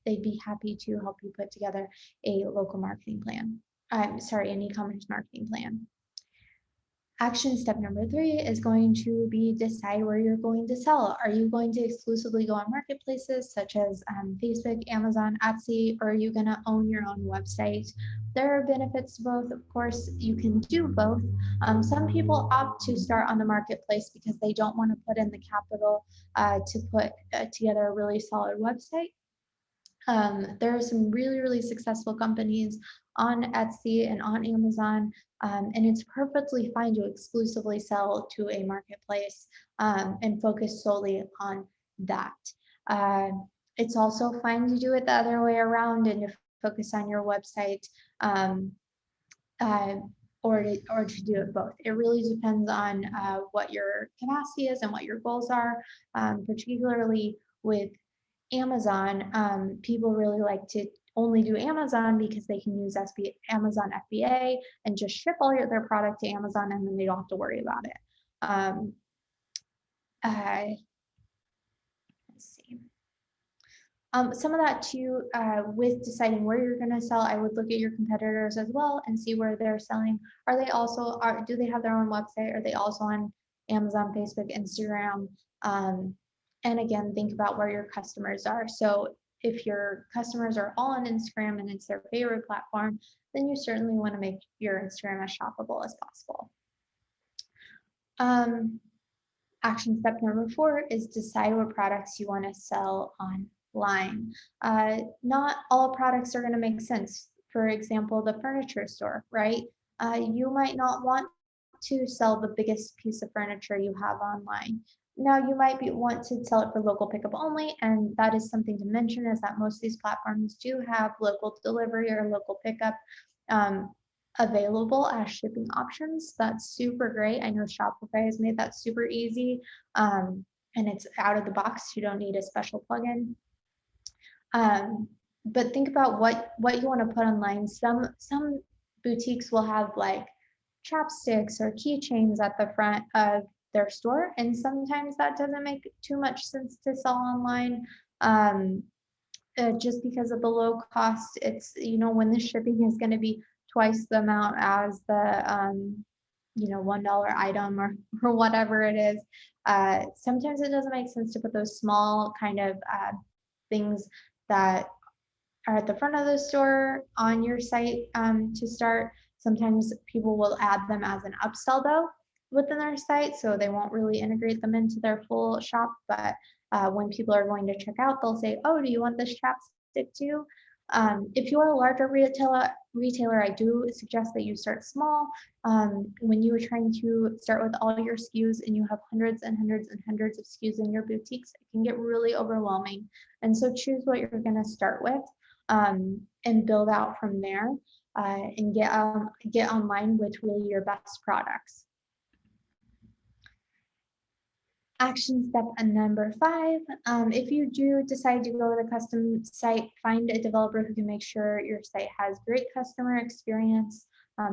They'd be happy to help you put together a local marketing plan. An e-commerce marketing plan. Action step number 3 is going to be decide where you're going to sell. Are you going to exclusively go on marketplaces such as Facebook, Amazon, Etsy, or are you going to own your own website? There are benefits to both. Of course, you can do both. Some people opt to start on the marketplace because they don't want to put in the capital to put together a really solid website. There are some really, really successful companies on Etsy and on Amazon, and it's perfectly fine to exclusively sell to a marketplace and focus solely on that. It's also fine to do it the other way around and to focus on your website or to do it both. It really depends on what your capacity is and what your goals are, particularly with Amazon. People really like to only do Amazon because they can use Amazon FBA and just ship all their product to Amazon, and then they don't have to worry about it. Let's see. Some of that too, with deciding where you're going to sell, I would look at your competitors as well and see where they're selling. Do they have their own website? Are they also on Amazon, Facebook, Instagram? And again, think about where your customers are. So if your customers are all on Instagram and it's their favorite platform, then you certainly want to make your Instagram as shoppable as possible. Action step number 4 is decide what products you want to sell on line. Not all products are going to make sense. For example, the furniture store, right? You might not want to sell the biggest piece of furniture you have online. Now, you might want to sell it for local pickup only, and that is something to mention is that most of these platforms do have local delivery or local pickup available as shipping options. That's super great. I know Shopify has made that super easy, and it's out of the box. You don't need a special plugin. But think about what you want to put online. Some boutiques will have like chopsticks or keychains at the front of their store, and sometimes that doesn't make too much sense to sell online. Just because of the low cost, it's, when the shipping is going to be twice the amount as the $1 item or whatever it is. Sometimes it doesn't make sense to put those small kind of things that are at the front of the store on your site to start. Sometimes people will add them as an upsell though within their site, so they won't really integrate them into their full shop. But when people are going to check out, they'll say, "Oh, do you want this chapstick too?" If you are a larger retailer, I do suggest that you start small. When you are trying to start with all your SKUs and you have hundreds and hundreds and hundreds of SKUs in your boutiques, it can get really overwhelming. And so choose what you're going to start with and build out from there and get online with really your best products. Action step number 5, if you do decide to go with a custom site, find a developer who can make sure your site has great customer experience.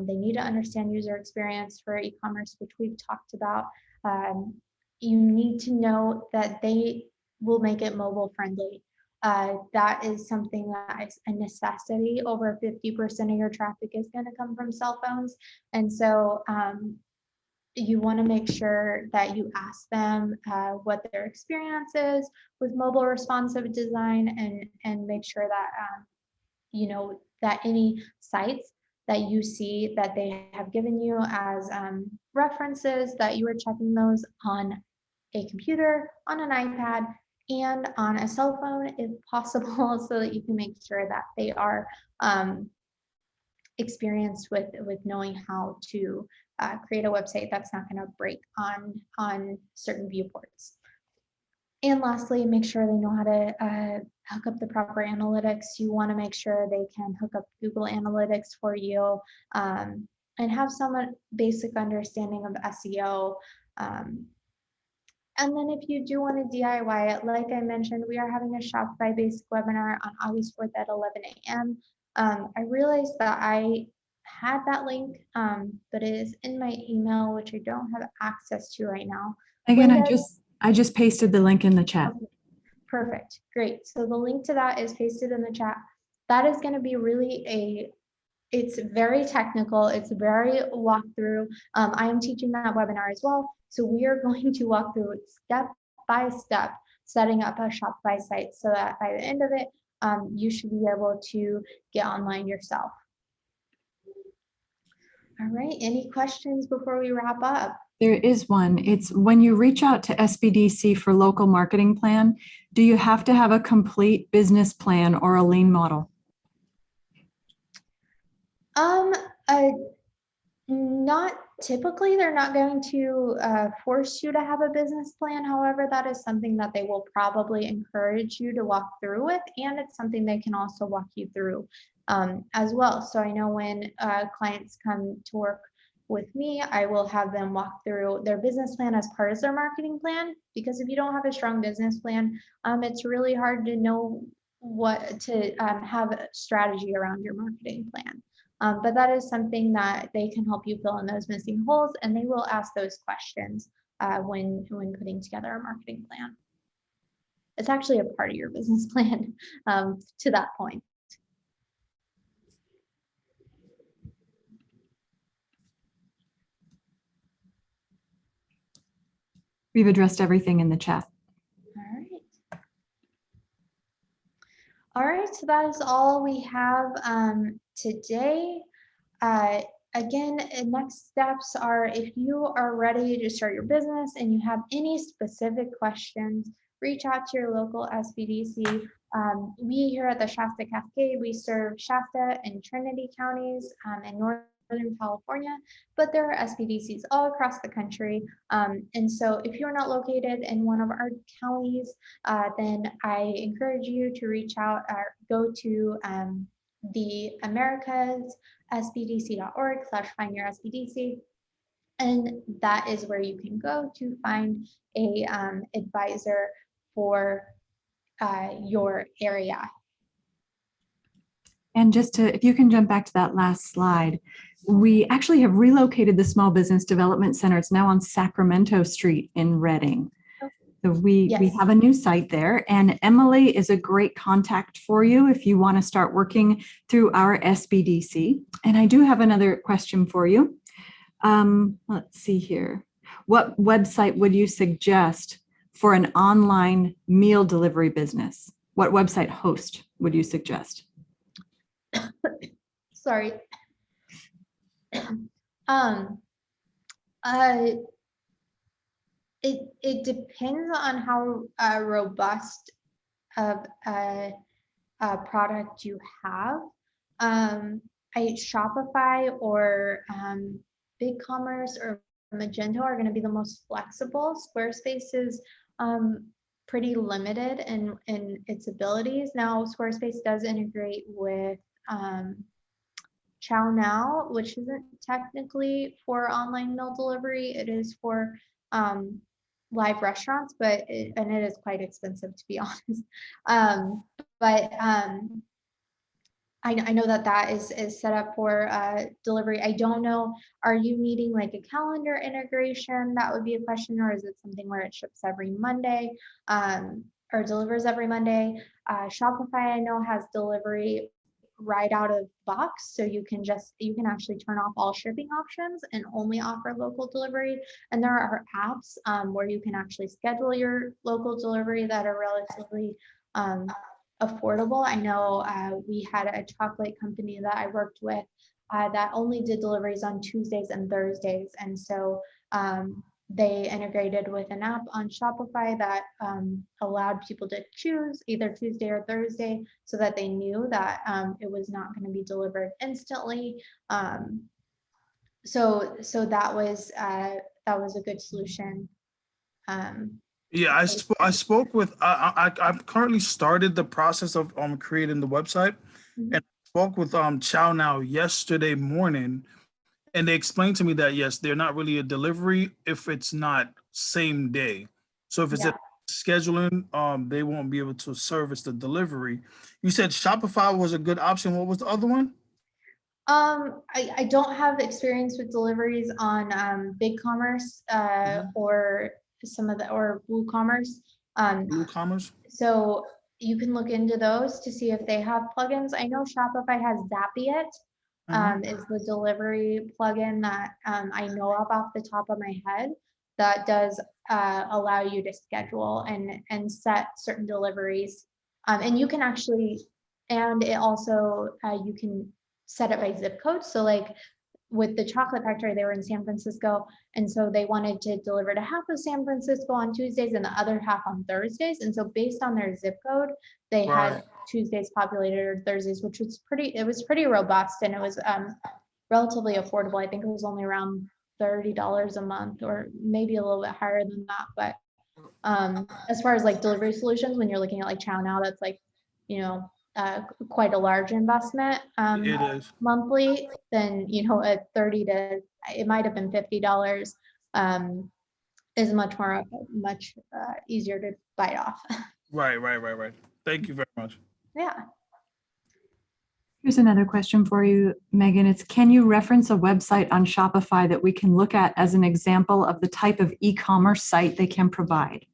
They need to understand user experience for e-commerce, which we've talked about. You need to know that they will make it mobile friendly. That is something that is a necessity. Over 50% of your traffic is going to come from cell phones. And so you want to make sure that you ask them what their experience is with mobile responsive design, and make sure that that any sites that you see that they have given you as references, that you are checking those on a computer, on an iPad, and on a cell phone if possible, so that you can make sure that they are experienced with knowing how to create a website that's not going to break on certain viewports. And lastly, make sure they know how to hook up the proper analytics. You want to make sure they can hook up Google Analytics for you and have some basic understanding of SEO. And then if you do want to DIY it, like I mentioned, we are having a Shopify basic webinar on August 4th at 11 a.m. I realized that I had that link, but it is in my email, which I don't have access to right now. Again, I just pasted the link in the chat. Okay. Perfect, great. So the link to that is pasted in the chat. That is going to be really it's very technical. It's very walkthrough. I am teaching that webinar as well. So we are going to walk through step by step setting up a Shopify site so that by the end of it, you should be able to get online yourself. All right, any questions before we wrap up? There is one. It's when you reach out to SBDC for local marketing plan, do you have to have a complete business plan or a lean model? Not typically. They're not going to force you to have a business plan. However, that is something that they will probably encourage you to walk through with, and it's something they can also walk you through as well. So I know when clients come to work with me, I will have them walk through their business plan as part of their marketing plan, because if you don't have a strong business plan, it's really hard to know what to have a strategy around your marketing plan. But that is something that they can help you fill in those missing holes, and they will ask those questions when putting together a marketing plan. It's actually a part of your business plan to that point. We've addressed everything in the chat. All right, so that is all we have today. Again, next steps are, if you are ready to start your business and you have any specific questions, reach out to your local SBDC We here at the Shasta-Cascade, we serve Shasta and Trinity counties in Northern California, but there are SBDCs all across the country. And so if you're not located in one of our counties, then I encourage you to reach out or go to the Americas SBDC.org/find your SBDC. And that is where you can go to find a advisor for your area. And just to, if you can jump back to that last slide, we actually have relocated the Small Business Development Center. It's now on Sacramento Street in Redding. So we have a new site there, and Emily is a great contact for you if you want to start working through our SBDC. And I do have another question for you. Let's see here. What website would you suggest for an online meal delivery business? What website host would you suggest? Sorry. It depends on how robust of a product you have. Shopify or BigCommerce or Magento are going to be the most flexible. Squarespace is pretty limited in its abilities. Now, Squarespace does integrate with ChowNow, which isn't technically for online meal delivery. It is for live restaurants, but it is quite expensive, to be honest. I know that is set up for delivery. I don't know, are you needing like a calendar integration? That would be a question, or is it something where it ships every Monday or delivers every Monday? Shopify, I know, has delivery right out of box, so you can actually turn off all shipping options and only offer local delivery. And there are apps where you can actually schedule your local delivery that are relatively affordable. I know we had a chocolate company that I worked with that only did deliveries on Tuesdays and Thursdays, and so they integrated with an app on Shopify that allowed people to choose either Tuesday or Thursday, so that they knew that it was not going to be delivered instantly. So that was a good solution. Yeah, I spoke with I've currently started the process of creating the website, and I spoke with ChowNow yesterday morning, and they explained to me that yes, they're not really a delivery if it's not same day. So if it's a scheduling, they won't be able to service the delivery. You said Shopify was a good option. What was the other one? I don't have experience with deliveries on BigCommerce or WooCommerce. WooCommerce. So you can look into those to see if they have plugins. I know Shopify has Zapier, is the delivery plugin that I know of off the top of my head that does allow you to schedule and set certain deliveries. And you can actually, and it also, you can set it by zip code. So like with the chocolate factory, they were in San Francisco, and so they wanted to deliver to half of San Francisco on Tuesdays and the other half on Thursdays. And so based on their zip code, they had Tuesdays populated or Thursdays, which was pretty robust, and it was relatively affordable. I think it was only around $30 a month, or maybe a little bit higher than that. But as far as like delivery solutions, when you're looking at like ChowNow, that's like, quite a large investment monthly, then at 30 to, it might have been $50 is much easier to bite off. Right. Thank you very much. Yeah. Here's another question for you, Megan. It's, can you reference a website on Shopify that we can look at as an example of the type of e-commerce site they can provide?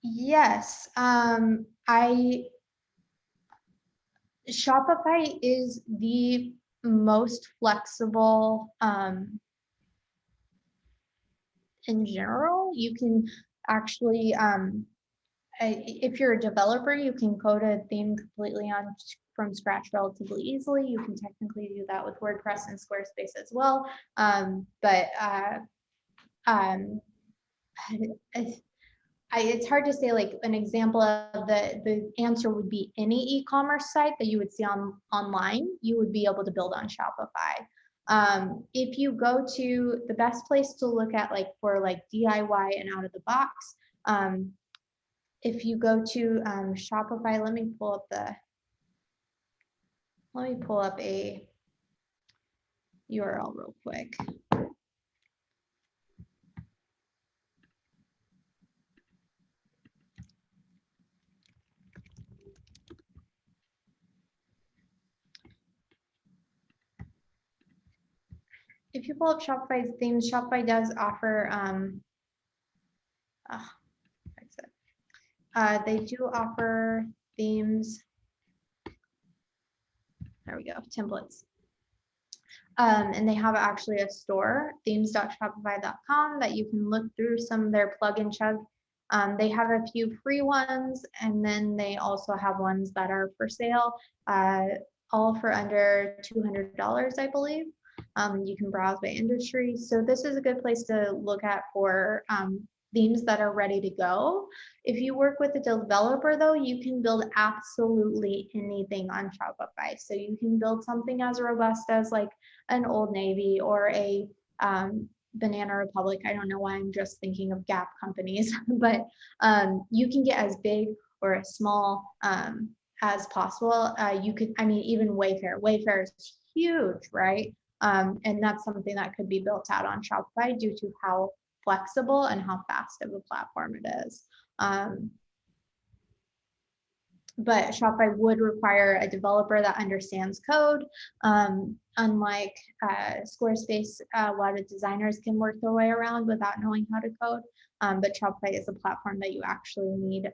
Yes. Shopify is the most flexible in general. You can actually, if you're a developer, you can code a theme completely from scratch relatively easily. You can technically do that with WordPress and Squarespace as well. it's hard to say like an example of the answer would be any e-commerce site that you would see online, you would be able to build on Shopify. If you go to the best place to look at like for like DIY and out of the box, if you go to Shopify, let me pull up a URL real quick. If you pull up Shopify's themes, Shopify does offer, they do offer themes. There we go, templates. And they have actually a store, themes.shopify.com, that you can look through some of their plug and chug. They have a few free ones, and then they also have ones that are for sale, all for under $200, I believe. You can browse by industry. So this is a good place to look at for themes that are ready to go. If you work with a developer though, you can build absolutely anything on Shopify. So you can build something as robust as like an Old Navy or a Banana Republic. I don't know why I'm just thinking of Gap companies, but you can get as big or as small as possible. You could, I mean, even Wayfair. Wayfair is huge, right? And that's something that could be built out on Shopify due to how flexible and how fast of a platform it is. But Shopify would require a developer that understands code. Unlike Squarespace, a lot of designers can work their way around without knowing how to code. But Shopify is a platform that you actually need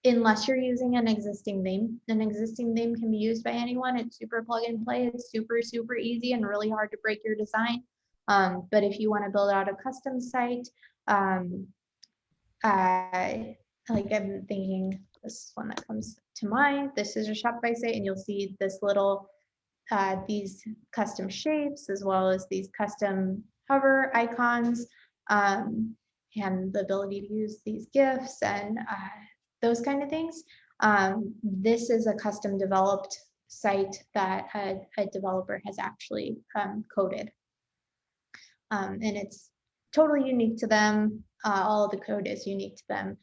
unless you're using an existing theme. An existing theme can be used by anyone. It's super plug and play. It's super, super easy and really hard to break your design. But if you want to build out a custom site, like I'm thinking, this is one that comes to mind. This is a Shopify site, and you'll see this little, these custom shapes, as well as these custom hover icons, and the ability to use these GIFs and those kind of things. This is a custom developed site that a developer has actually coded. And it's totally unique to them. All of the code is unique to them.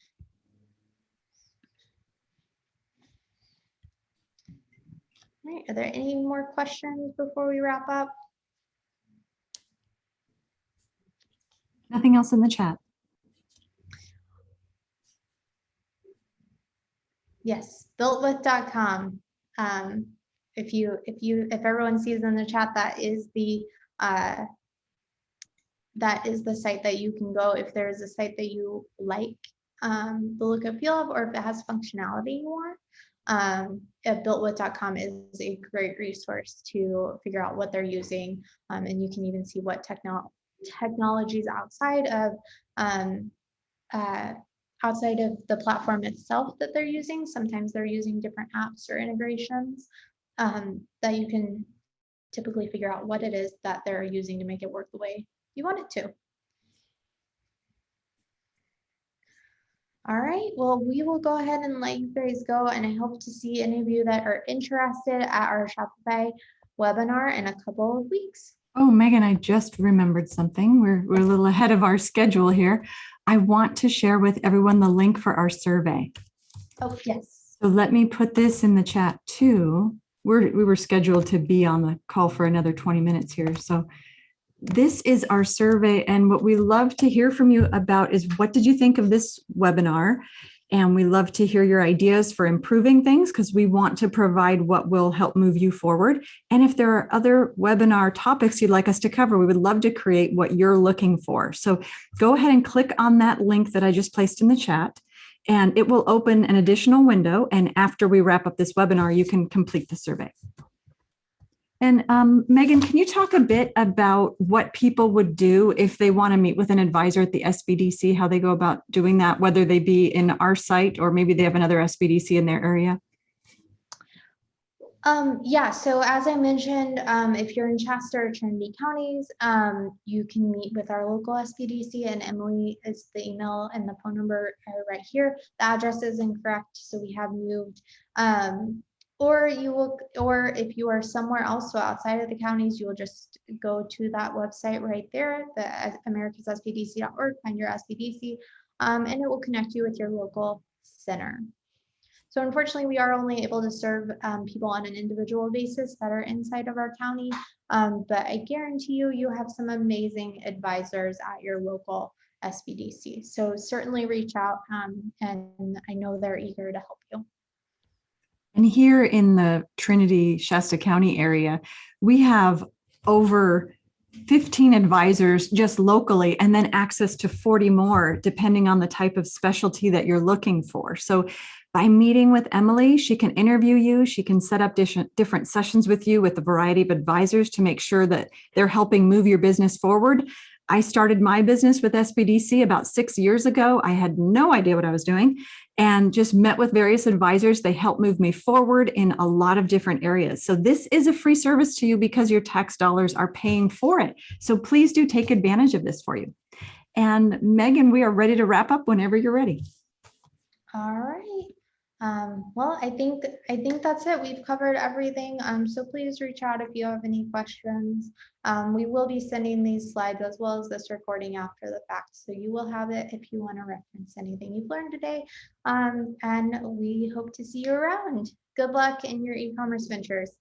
All right, are there any more questions before we wrap up? Nothing else in the chat. Yes, builtwith.com. If everyone sees in the chat, that is the site that you can go if there is a site that you like the look and feel of, or if it has functionality you want. Builtwith.com is a great resource to figure out what they're using, and you can even see what technologies outside of the platform itself that they're using. Sometimes they're using different apps or integrations that you can typically figure out what it is that they're using to make it work the way you want it to. All right, well, we will go ahead and let you guys go, and I hope to see any of you that are interested at our Shopify webinar in a couple of weeks. Oh, Megan, I just remembered something. We're a little ahead of our schedule here. I want to share with everyone the link for our survey. Oh, yes. So let me put this in the chat too. We were scheduled to be on the call for another 20 minutes here. So this is our survey, and what we love to hear from you about is, what did you think of this webinar? And we love to hear your ideas for improving things, because we want to provide what will help move you forward. And if there are other webinar topics you'd like us to cover, we would love to create what you're looking for. So go ahead and click on that link that I just placed in the chat, and it will open an additional window. And after we wrap up this webinar, you can complete the survey. And Megan, can you talk a bit about what people would do if they want to meet with an advisor at the SBDC, how they go about doing that, whether they be in our site or maybe they have another SBDC in their area? Yeah, so as I mentioned, if you're in Shasta or Trinity counties, you can meet with our local SBDC, and Emily is the email and the phone number are right here. The address is incorrect, so we have moved. Or if you are somewhere else, so outside of the counties, you will just go to that website right there, the americassbdc.org, find your SBDC, and it will connect you with your local center. So unfortunately, we are only able to serve people on an individual basis that are inside of our county. But I guarantee you, you have some amazing advisors at your local SBDC. So certainly reach out, and I know they're eager to help you. And here in the Trinity, Shasta County area, we have over 15 advisors just locally, and then access to 40 more, depending on the type of specialty that you're looking for. So by meeting with Emily, she can interview you. She can set up different sessions with you with a variety of advisors to make sure that they're helping move your business forward. I started my business with SBDC about 6 years ago. I had no idea what I was doing and just met with various advisors. They helped move me forward in a lot of different areas. So this is a free service to you because your tax dollars are paying for it. So please do take advantage of this for you. And Megan, we are ready to wrap up whenever you're ready. All right. Well, I think that's it. We've covered everything. So please reach out if you have any questions. We will be sending these slides as well as this recording after the fact. So you will have it if you want to reference anything you've learned today. And we hope to see you around. Good luck in your e-commerce ventures.